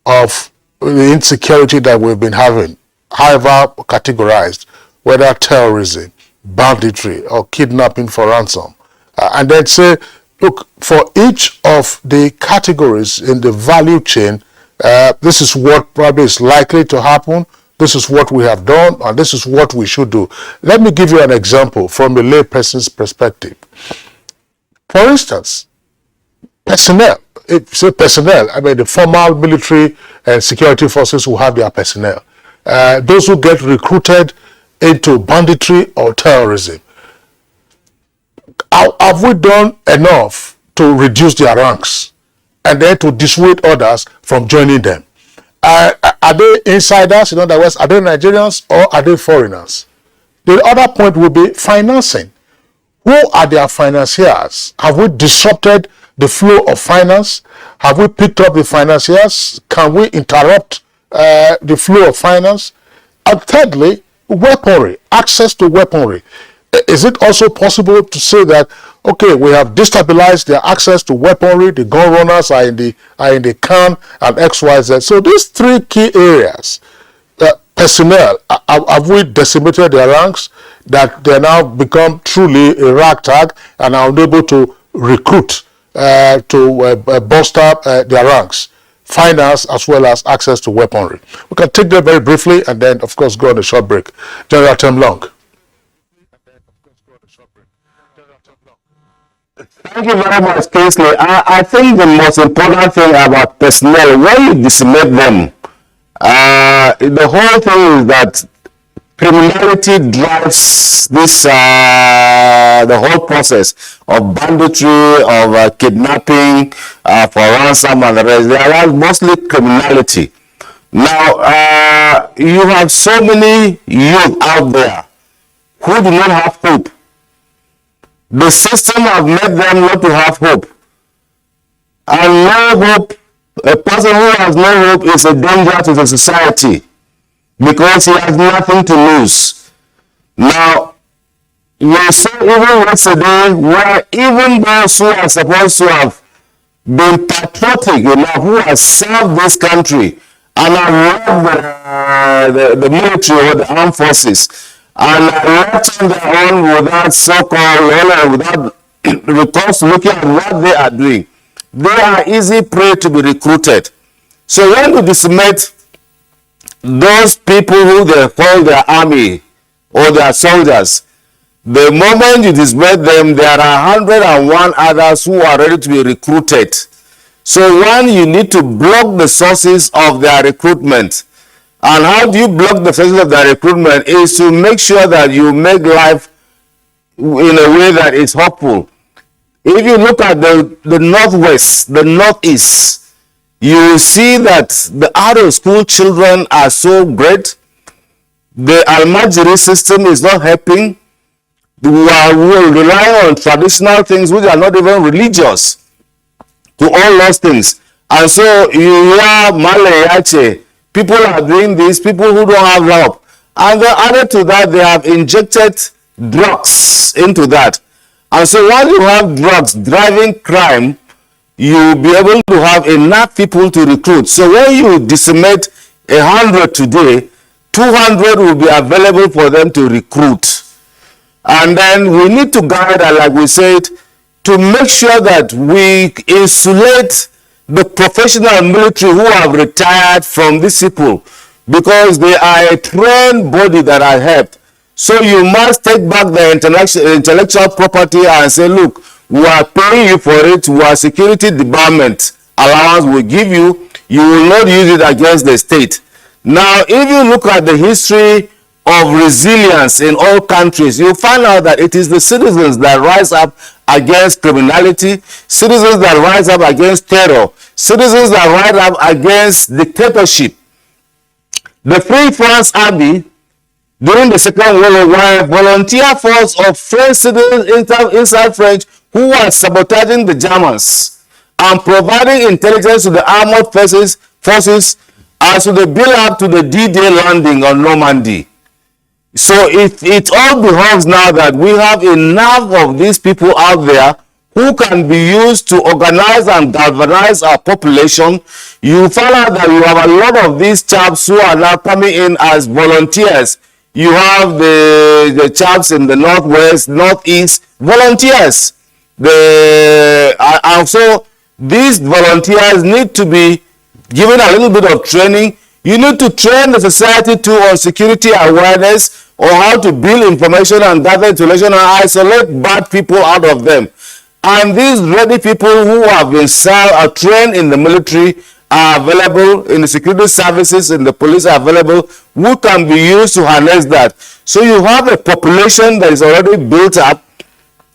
of the insecurity that we've been having, however categorized, whether terrorism, banditry, or kidnapping for ransom, and then say, look, for each of the categories in the value chain, this is what probably is likely to happen, this is what we have done, and this is what we should do. Let me give you an example from a layperson's perspective. For instance, personnel. If you say personnel, I mean the formal military and security forces who have their personnel. Those who get recruited into banditry or terrorism. Have we done enough to reduce their ranks and then to dissuade others from joining them? Are they insiders? In other words, are they Nigerians or are they foreigners? The other point will be financing. Who are their financiers? Have we disrupted the flow of finance? Have we picked up the financiers? Can we interrupt the flow of finance? And thirdly, weaponry, access to weaponry. Is it also possible to say that, okay, we have destabilized their access to weaponry, the gun runners are in the can, and XYZ. So these three key areas, personnel, have we decimated their ranks, that they now become truly a ragtag and are unable to recruit, to bolster their ranks, finance as well as access to weaponry? We can take that very briefly and then, of course, go on a short break. General Temlong. Thank you very much, Kingsley. I think the most important thing about personnel, when you decimate them, the whole thing is that criminality drives this, the whole process of banditry, of kidnapping, for ransom and the rest. They are mostly criminality. Now, you have so many youth out there who do not have hope. The system has made them not to have hope. And no hope, a person who has no hope is a danger to the society because he has nothing to lose. Now, you saw even yesterday where even those who are supposed to have been patriotic enough, who have served this country and have loved the military or the armed forces, and are left on their own without so-called, without recourse looking at what they are doing, they are easy prey to be recruited. So when you decimate those people who they call their army or their soldiers, the moment you decimate them, there are 101 others who are ready to be recruited. So one, you need to block the sources of their recruitment. And how do you block the sources of their recruitment? Is to make sure that you make life in a way that is hopeful. If you look at the Northwest, the Northeast, you will see that the out-of-school children are so great. The Almajiri system is not helping. We are relying on traditional things which are not even religious to all those things. And so you hear Malayache, people are doing this, people who don't have help. And then added to that, they have injected drugs into that. And so once you have drugs driving crime, you'll be able to have enough people to recruit. So when you decimate 100 today, 200 will be available for them to recruit. And then we need to guide, like we said, to make sure that we insulate the professional military who have retired from these people, because they are a trained body that are helped. So you must take back the intellectual property and say, look, we are paying you for it, our security department allowance will give you, you will not use it against the state. Now, if you look at the history of resilience in all countries, you find out that it is the citizens that rise up against criminality, citizens that rise up against terror, citizens that rise up against dictatorship. The Free France Army during the Second World War, volunteer force of French citizens inside French who were sabotaging the Germans and providing intelligence to the armored forces as to the build-up to the D-Day landing on Normandy. So it all behoves now that we have enough of these people out there who can be used to organize and galvanize our population. You find out that you have a lot of these chaps who are now coming in as volunteers. You have the chaps in the northwest, northeast, volunteers. And so these volunteers need to be given a little bit of training. You need to train the society too on security awareness, or how to build information and gather information and isolate bad people out of them. And these ready people who have been trained in the military are available, in the security services, in the police are available, who can be used to harness that. So you have a population that is already built up,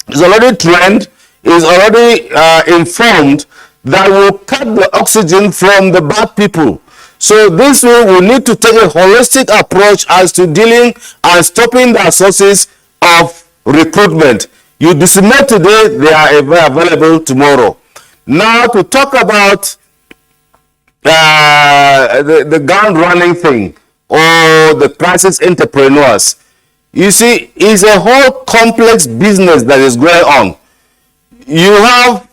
is already trained, is already informed, that will cut the oxygen from the bad people. So this way we need to take a holistic approach as to dealing and stopping the sources of recruitment. You decimate today, they are available tomorrow. Now to talk about the gun running thing, or the crisis entrepreneurs. You see, it's a whole complex business that is going on. You have,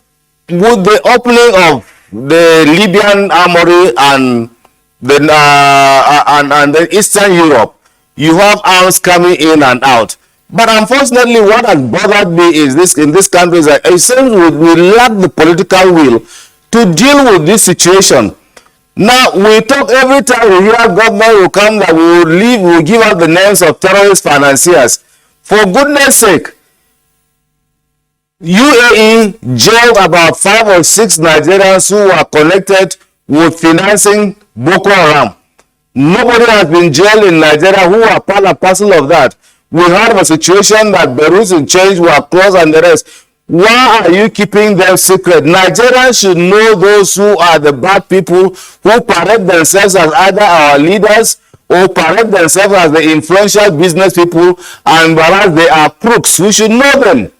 with the opening of the Libyan armory and the Eastern Europe, you have arms coming in and out. But unfortunately, what has bothered me is this: in this country, is that it seems we lack the political will to deal with this situation. Now we talk every time we hear government will come that we will give out the names of terrorist financiers. For goodness sake, UAE jailed about 5 or 6 Nigerians who are connected with financing Boko Haram. Nobody has been jailed in Nigeria who are part and parcel of that. We had a situation that Beirut and Change were closed and the rest. Why are you keeping them secret? Nigerians should know those who are the bad people who parade themselves as either our leaders or parade themselves as the influential business people, and whereas they are crooks. We should know them.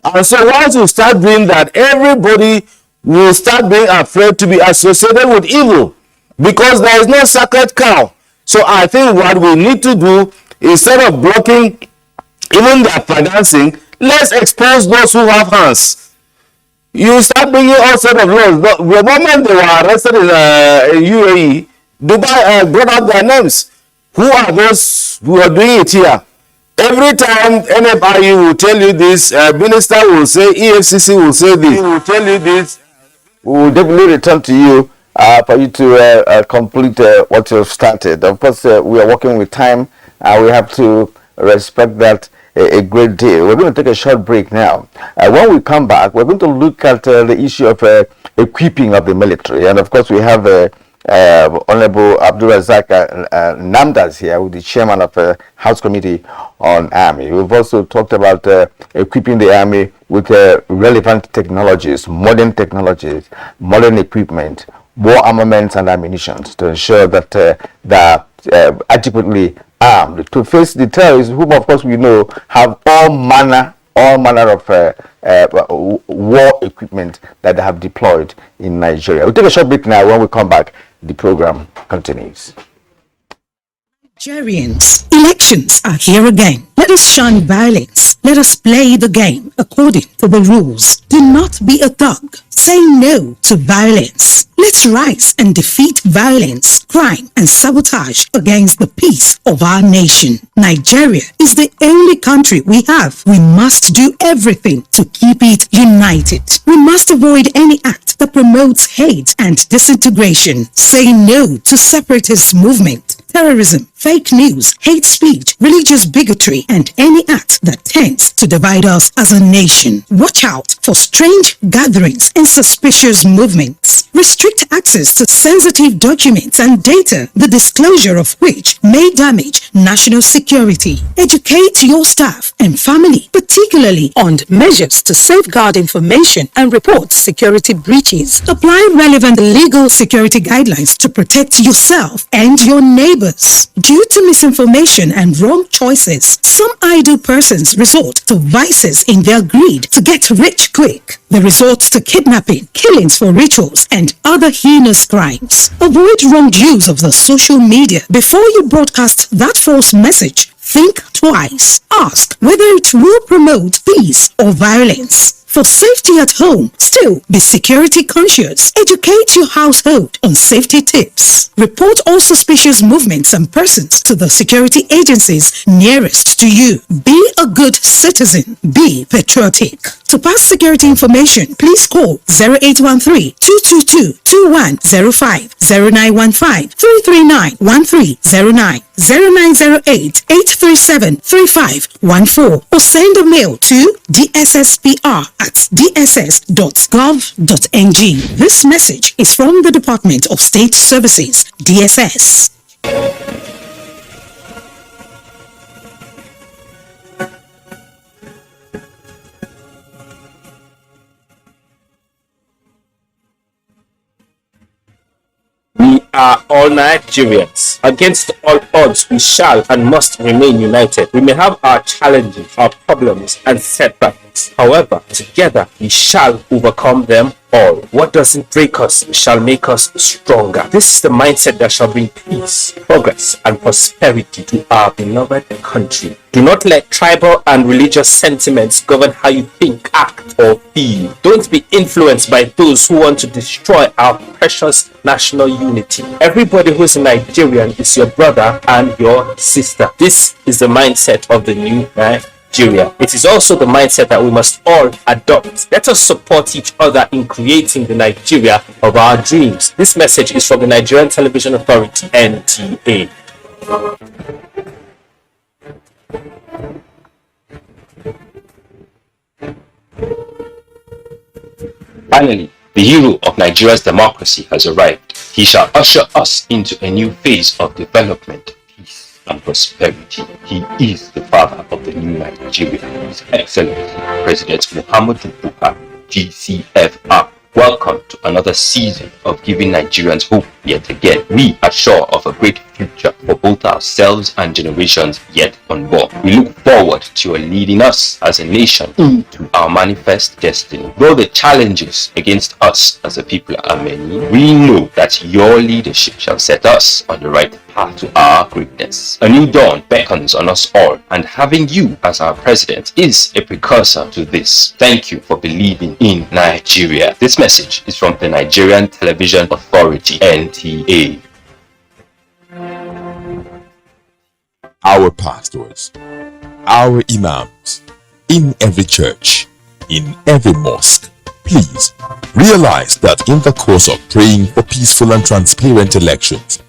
And so once you start doing that, everybody will start being afraid to be associated with evil, because there is no sacred cow. So I think what we need to do, instead of blocking even their financing, let's expose those who have hands. You start bringing all sorts of laws. The moment they were arrested in UAE, Dubai brought out their names. Who are those who are doing it here? Every time NFIU will tell you this, minister will say, EFCC will say this. He will tell you this. We will definitely return to you for you to complete what you've started. Of course, we are working with time. We have to respect that a great deal. We're going to take a short break now. When we come back, we're going to look at the issue of equipping of the military. And of course, we have Honorable Abdul Razak Namdas here, with the chairman of the House Committee on Army. We've also talked about equipping the Army with relevant technologies, modern equipment, more armaments and ammunition to ensure that they're adequately armed to face the terrorists, whom of course we know have all manner of war equipment that they have deployed in Nigeria. We'll take a short break now. When we come back, the program continues. Nigerians, elections are here again. Let us shun violence. Let us play the game according to the rules. Do not be a thug. Say no to violence. Let's rise and defeat violence, crime, and sabotage against the peace of our nation. Nigeria is the only country we have. We must do everything to keep it united. We must avoid any act that promotes hate and disintegration. Say no to separatist movement, terrorism, fake news, hate speech, religious bigotry, and any act that tends to divide us as a nation. Watch out for strange gatherings and suspicious movements. Restrict access to sensitive documents and data, the disclosure of which may damage national security. Educate your staff and family, particularly on measures to safeguard information and report security breaches. Apply relevant legal security guidelines to protect yourself and your neighbors. Due to misinformation and wrong choices, some idle persons resort to vices in their greed to get rich quick. They resort to kidnapping, killings for rituals, and other heinous crimes. Avoid wrong use of the social media. Before you broadcast that false message, think twice. Ask whether it will promote peace or violence. For safety at home, still be security conscious. Educate your household on safety tips. Report all suspicious movements and persons to the security agencies nearest to you. Be a good citizen. Be patriotic. To pass security information, please call 0813-222-2105, 0915-339-1309, 0908-837-3514, or send a mail to dsspr@dss.gov.ng. This message is from the Department of State Services, DSS. We are all Nigerians. Against all odds, we shall and must remain united. We may have our challenges, our problems, and setbacks. However, together we shall overcome them all. What doesn't break us shall make us stronger. This is the mindset that shall bring peace, progress, and prosperity to our beloved country. Do not let tribal and religious sentiments govern how you think, act, or feel. Don't be influenced by those who want to destroy our precious national unity. Everybody who is a Nigerian is your brother and your sister. This is the mindset of the new Nigeria. It is also the mindset that we must all adopt. Let us support each other in creating the Nigeria of our dreams. This message is from the Nigerian Television Authority, NTA. Finally, the hero of Nigeria's democracy has arrived. He shall usher us into a new phase of development, peace, and prosperity. He is the father of the new Nigeria, His Excellency President Muhammadu Buhari, GCFR. Welcome to another season of giving Nigerians hope yet again. We are sure of a great future for both ourselves and generations yet unborn. We look forward to your leading us as a nation into our manifest destiny. Though the challenges against us as a people are many, we know that your leadership shall set us on the right path to our greatness. A new dawn beckons on us all, and having you as our president is a precursor to this. Thank you for believing in Nigeria. This message is from the Nigerian Television Authority, NTA. Our pastors, our imams, in every church, in every mosque, please realize that in the course of praying for peaceful and transparent elections,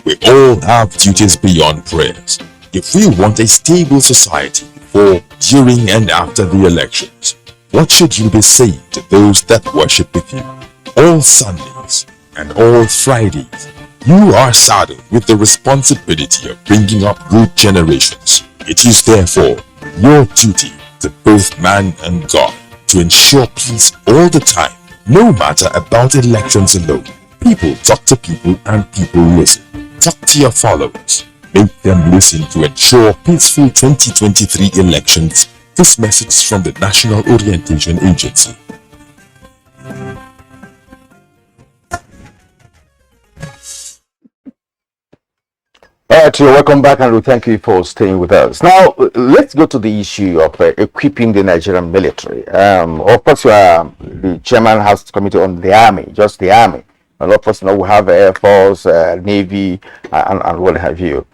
we all have duties beyond prayers. If we want a stable society before, during, and after the elections, what should you be saying to those that worship with you? All Sundays and all Fridays, you are saddled with the responsibility of bringing up good generations. It is therefore your duty to both man and God to ensure peace all the time, no matter about elections alone. People talk to people and people listen. Talk to your followers. Make them listen to ensure peaceful 2023 elections. This message is from the National Orientation Agency. All right, you're welcome back, and we thank you for staying with us. Now, let's go to the issue of equipping the Nigerian military. Of course, you are the chairman House Committee on the Army, just the Army. A lot of us know we have Air Force, Navy, and what have you.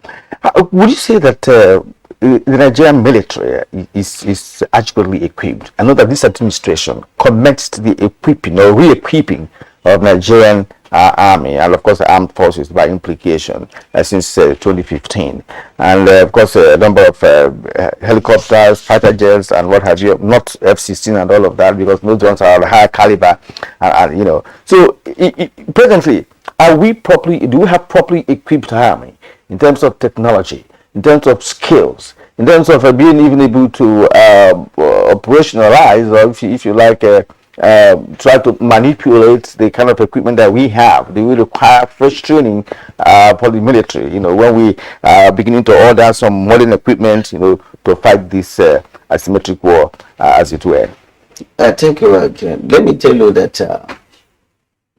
Would you say that the Nigerian military is adequately equipped? I know that this administration commenced the equipping or re-equipping of Nigerian Army, and of course the armed forces by implication, since 2015, and of course a number of helicopters, fighter jets, and what have you, not F-16 and all of that, because those ones are high caliber, and you know. So presently, do we have properly equipped army in terms of technology, in terms of skills, in terms of being even able to operationalize, or if you like, try to manipulate the kind of equipment that we have. They will require fresh training for the military. You know, when we are beginning to order some modern equipment, you know, to fight this asymmetric war, as it were. Thank you again. Let me tell you that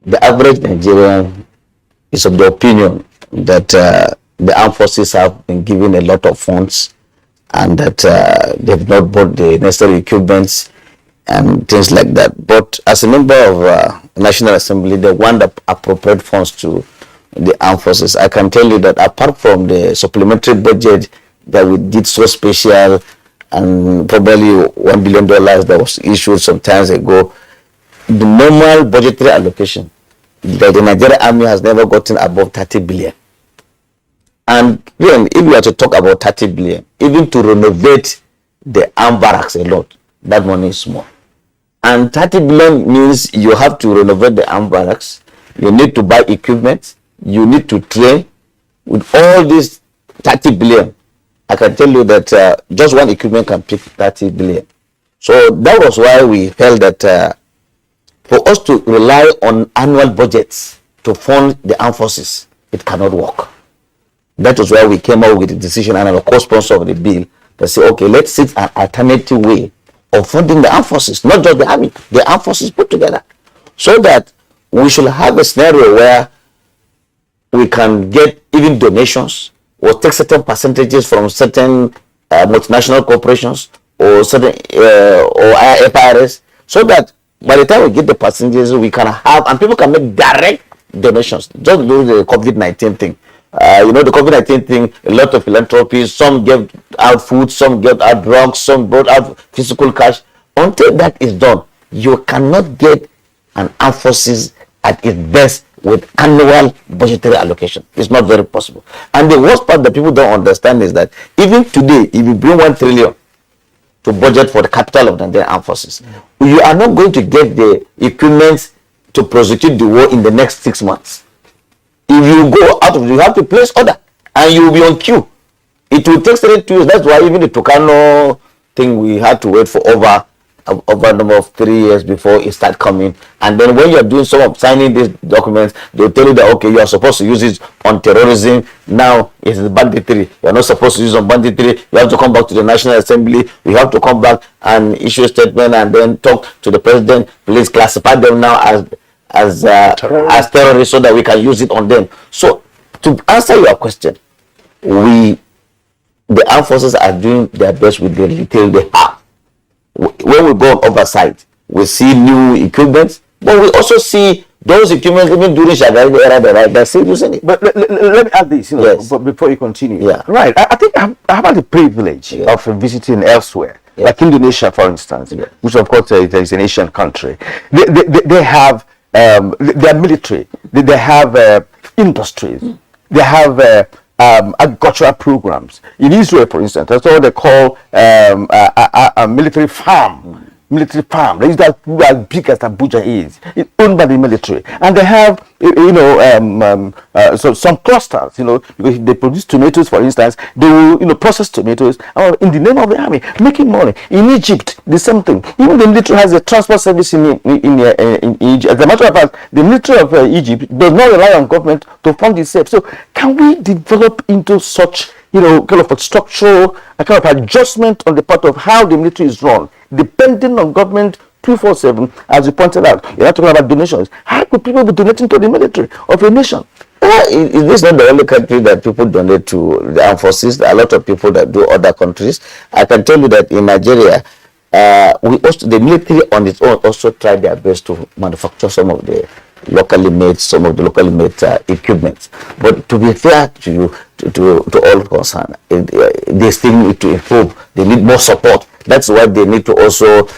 the average Nigerian is of the opinion that the armed forces have been given a lot of funds and that they've not bought the necessary equipments and things like that. But as a member of National Assembly, they want to appropriate funds to the armed forces. I can tell you that apart from the supplementary budget that we did so special and probably $1 billion that was issued some times ago, the normal budgetary allocation that the Nigerian Army has never gotten above 30 billion. And then if we are to talk about 30 billion, even to renovate the armed barracks alone, that money is small. And 30 billion means you have to renovate the armed barracks, you need to buy equipment, you need to train. With all this 30 billion, I can tell you that just one equipment can pick 30 billion. So that was why we felt that for us to rely on annual budgets to fund the armed forces, it cannot work. That was why we came up with the decision, and a co-sponsor of the bill, to say, okay, let's seek an alternative way of funding the armed forces, not just the army, the armed forces put together, so that we should have a scenario where we can get even donations or take certain percentages from certain multinational corporations or certain or FIRS, so that by the time we get the percentages, we can have, and people can make direct donations. Just do the COVID-19 thing. You know, the COVID-19 thing, a lot of philanthropies, some gave out food, some gave out drugs, some brought out physical cash. Until that is done, you cannot get an armed forces at its best with annual budgetary allocation. It's not very possible. And the worst part that people don't understand is that even today, if you bring 1 trillion to budget for the capital of the Nigerian armed forces, you are not going to get the equipment to prosecute the war in the next 6 months. If you go out of it, you have to place order and you will be on queue. It will take 2 years. That's why even the Tucano thing, we had to wait for over a number of 3 years before it start coming. And then when you're doing some of signing these documents, they'll tell you that, okay, you are supposed to use it on terrorism. Now it's banditry. You're not supposed to use it on banditry. You have to come back to the National Assembly. We have to come back and issue a statement and then talk to the president. Please classify them now as terrorists so that we can use it on them. So to answer your question, the armed forces are doing their best with the little they have. When we go on oversight, we see new equipment, but we also see those equipment even during Shagari era, they're still using it. But let me add this, yes. But before you continue. Yeah. Right. I think I have had the privilege of visiting elsewhere, like Indonesia, for instance, which of course is an Asian country. They have their military, they have industries, they have agricultural programs. In Israel, for instance, that's what they call a military farm. Military farm. That is as big as Abuja is. It's owned by the military, and they have, so some clusters. Because they produce tomatoes, for instance, they will, process tomatoes in the name of the army, making money. In Egypt, the same thing. Even the military has a transport service in Egypt. As a matter of fact, the military of Egypt does not rely on government to fund itself. So, can we develop into such, kind of a structural, a kind of adjustment on the part of how the military is run, depending on government 24/7, as you pointed out? You're not talking about donations. How could people be donating to the military of a nation? This is not the only country that people donate to the armed forces. There are a lot of people that do other countries. I can tell you that in Nigeria, the military on its own also tried their best to manufacture some of the locally made equipment. But to be fair to you, to all concerned, they still need to improve. They need more support. That's why they need to also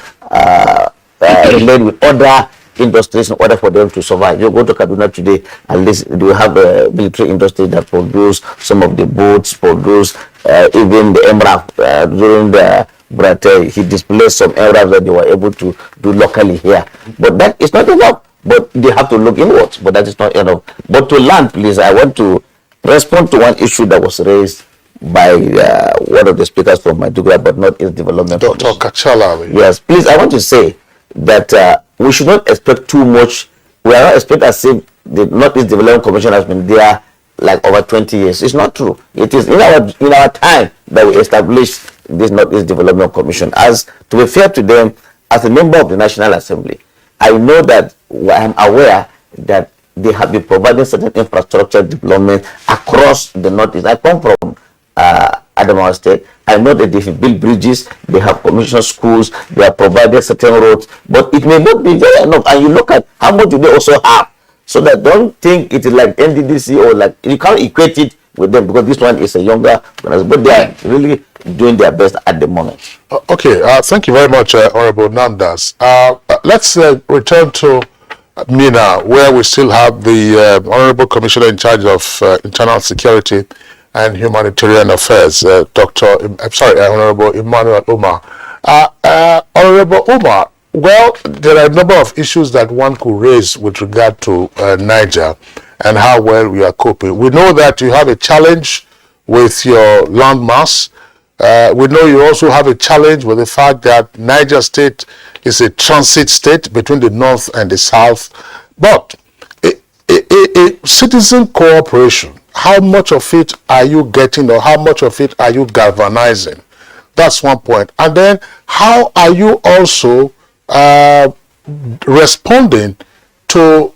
relate with other industries in order for them to survive. You go to Kaduna today, at least we have a military industry that produce some of the boats, produce even the MRAP during the Brate. He displaced some MRAP that they were able to do locally here. But that is not enough. But they have to look inwards. But that is not enough. But to land, please, I want to respond to one issue that was raised by one of the speakers from Maiduguri, but not its development. Dr. Kachala. Yes, please, I want to say that we should not expect too much. We are not expecting as if the Northeast Development Commission has been there like over 20 years. It's not true. It is in our time that we established this Northeast Development Commission. As to be fair to them, as a member of the National Assembly, I know that I am aware that they have been providing certain infrastructure development across the Northeast. I come from Adamawa State. I know that they have built bridges, they have commissioned schools, they have provided certain roads, but it may not be very enough. And you look at how much do they also have. So that don't think it is like NDDC or like, you can't equate it with them, because this one is a younger, but they are really doing their best at the moment. Okay, thank you very much, Honorable Nandas. Let's return to Mina, where we still have the Honorable Commissioner in charge of Internal Security and Humanitarian Affairs, Honorable Emmanuel Umar. Honorable Umar, well, there are a number of issues that one could raise with regard to Niger and how well we are coping. We know that you have a challenge with your landmass. We know you also have a challenge with the fact that Niger State is a transit state between the north and the south. But a citizen cooperation, how much of it are you getting, or how much of it are you galvanizing? That's one point. And then how are you also responding to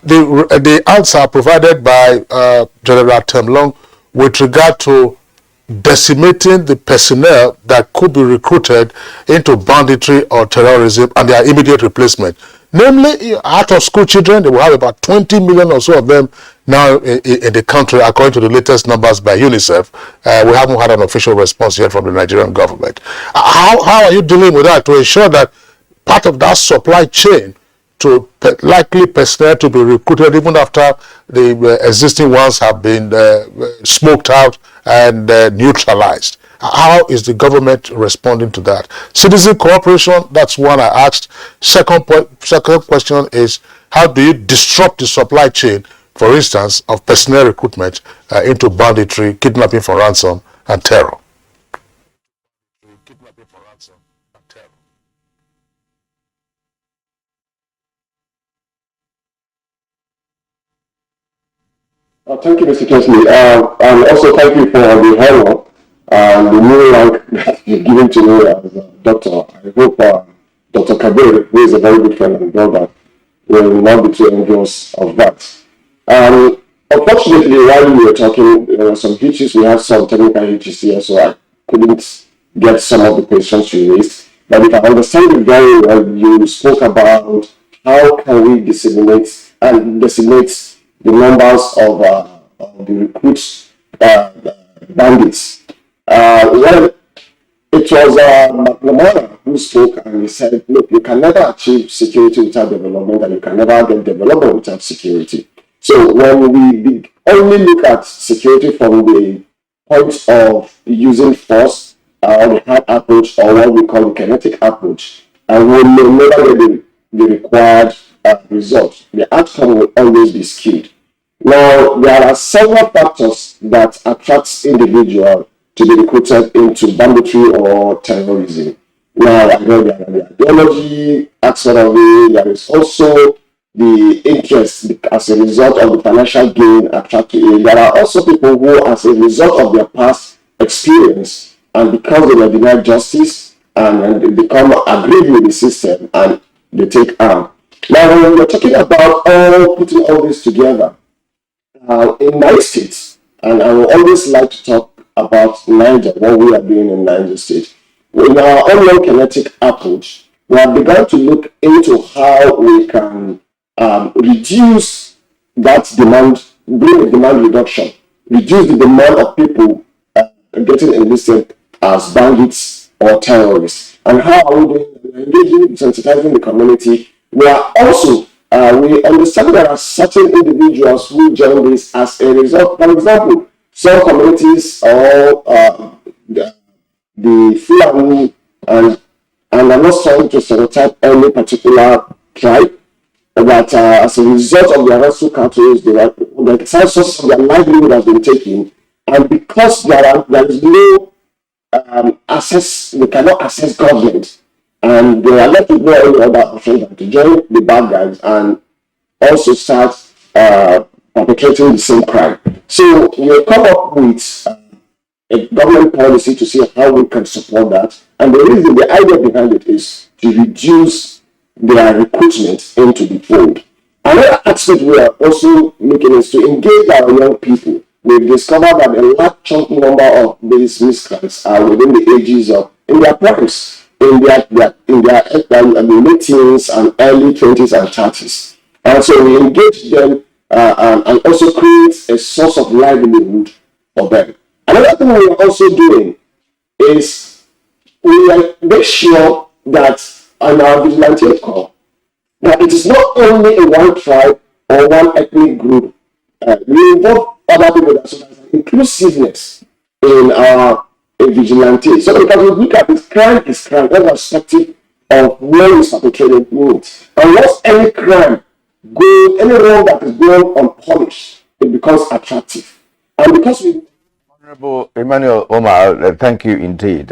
the answer provided by General Temlong with regard to decimating the personnel that could be recruited into banditry or terrorism and their immediate replacement? Namely, out of school children, they will have about 20 million or so of them now in the country, according to the latest numbers by UNICEF. We haven't had an official response yet from the Nigerian government. How are you dealing with that to ensure that part of that supply chain to likely personnel to be recruited even after the existing ones have been smoked out and neutralized? How is the government responding to that? Citizen cooperation, that's one I asked. Second question is, how do you disrupt the supply chain, for instance, of personnel recruitment into banditry, kidnapping for ransom, and terror? Thank you, Mr. Kesley. And also thank you for the honor and the new rank that you've given to me as a doctor. I hope Dr. Kabir, who is a very good friend and brother, will not be too envious of that. Unfortunately, while we were talking, there were some hitches. We had some technical hitches here, so I couldn't get some of the questions you raised. But if I understand it very well, you spoke about how can we decimate the numbers of the recruits, bandits. Well, it was McNamara who spoke, and he said, look, you can never achieve security without development, and you can never get development without security. So when we only look at security from the point of using force, or the hard approach, or what we call the kinetic approach, and we may never get the required result. The outcome will always be skewed. Now, there are several factors that attract individuals to be recruited into banditry or terrorism. Now, I know there are the ideology aspect of it. There is also the interest as a result of the financial gain attracted. There are also people who, as a result of their past experience, and because they were denied justice, and they become aggrieved with the system, and they take arm. Now, when we're talking about putting all this together, in my state, and I will always like to talk about Niger, what we are doing in Niger State. With our online kinetic approach, we have begun to look into how we can reduce that demand, bring a demand reduction, reduce the demand of people getting enlisted as bandits or terrorists. And how are we doing? Engaging, sensitizing the community. We are also we understand there are certain individuals who join this as a result. For example, some communities or the Fulani, and I'm not trying to stereotype any particular tribe, but as a result of their rescue cattle, the source of their livelihood has been taken, and because there is no access, they cannot access government. and they are left with no other option than to join the bad guys and also start perpetrating the same crime. So we'll come up with a government policy to see how we can support that. And the idea behind it is to reduce their recruitment into the fold. Another aspect we are also looking is to engage our young people. We've discovered that a large chunk number of these miscreants are within the ages of, in their primes, in their late teens and early 20s and 30s. And so we engage them and also create a source of livelihood for them. Another thing we are also doing is we make sure that on our vigilante call, that it is not only a one tribe or one ethnic group. We involve other people, so there's an inclusiveness in our vigilante. So because we look at this, crime is crime, irrespective of where it's perpetrated means. Unless any crime any wrong that is going unpunished, it becomes attractive. And because we Honorable Emmanuel Omar, thank you indeed.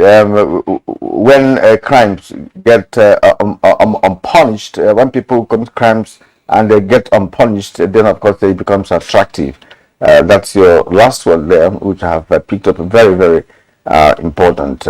When crimes get unpunished, when people commit crimes and they get unpunished, then of course they becomes attractive. That's your last one there, which I have picked up very, very important.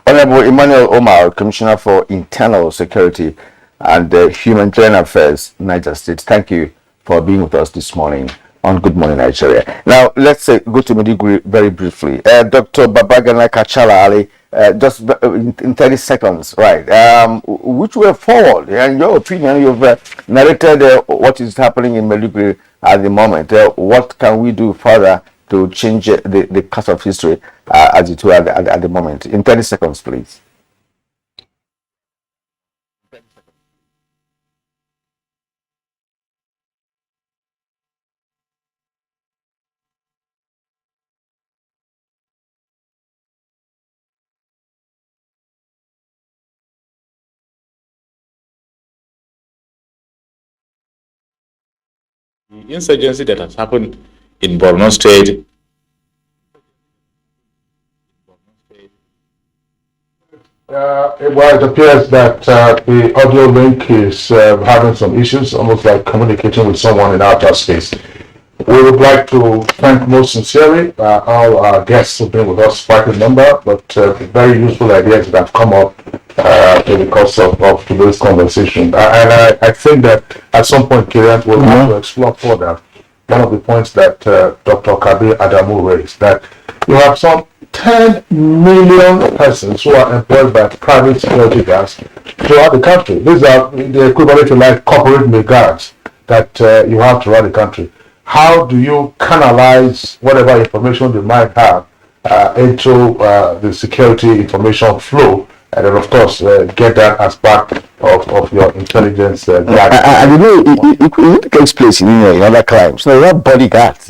Honorable Emmanuel Omar, Commissioner for Internal Security and Humanitarian Affairs, Niger State. Thank you for being with us this morning on Good Morning Nigeria. Now, let's go to Maiduguri very briefly. Dr. Babagana Kachala Ali, just in 30 seconds, right? Which way forward? In your opinion, you've narrated what is happening in Maiduguri at the moment. What can we do further to change the course of history as it were at the moment? In 30 seconds, please. The insurgency that has happened in Borno State. Well, it appears that the audio link is having some issues, almost like communicating with someone in outer space. We would like to thank most sincerely all our guests who've been with us quite a number, but very useful ideas that have come up in the course of today's conversation. And I think that at some point, Kieran, we'll have to explore further one of the points that Dr. Kabir Adamu raised, that you have some 10 million persons who are employed by private security guards throughout the country. These are the equivalent to like corporate guards that you have throughout the country. How do you canalize whatever information they might have into the security information flow, and then of course get that as part of your intelligence gathering? And you know, it takes place in other crimes. So you have bodyguards,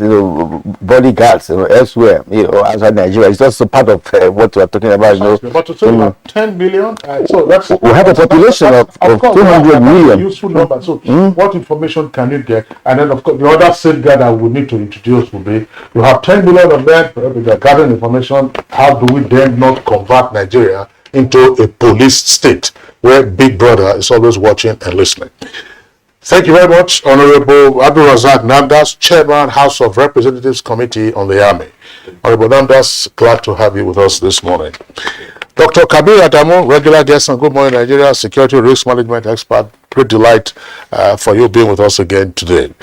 bodyguards, elsewhere, outside Nigeria. It's also part of what we are talking about. But to say about 10 million, so that's we have a population of 200 million. Useful number. So, what information can you get? And then, of course, the other safeguard that we need to introduce will be: you have 10 million of them. They are gathering information. How do we then not convert Nigeria into a police state where Big Brother is always watching and listening? Thank you very much, Honorable Abdul Razak Namdas, Chairman, House of Representatives Committee on the Army. Honorable Namdas, glad to have you with us this morning. Dr. Kabir Adamu, regular guest on Good Morning Nigeria, security risk management expert. Great delight for you being with us again today.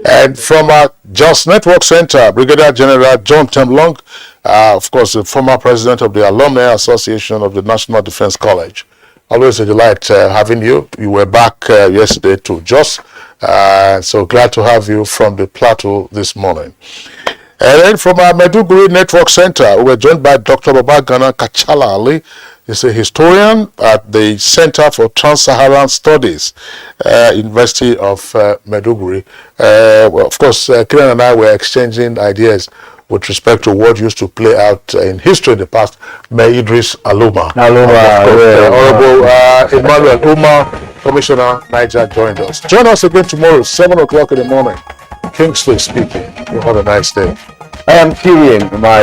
And from our Just Network Center, Brigadier General John Temlong, of course, the former president of the Alumni Association of the National Defense College. Always a delight having you. You were back yesterday to Jos, so glad to have you from the plateau this morning. And then from our Maiduguri Network Center, we were joined by Dr. Babagana Kachala Ali. He's a historian at the Center for Trans-Saharan Studies, University of Maiduguri. Well, of course, Kiran and I were exchanging ideas with respect to what used to play out in history in the past. May Idris Aluma. Honorable Emmanuel Umar, Commissioner Niger, joined us. Join us again tomorrow, 7 o'clock in the morning. Kingsley speaking. You have a nice day. I am Kirian, my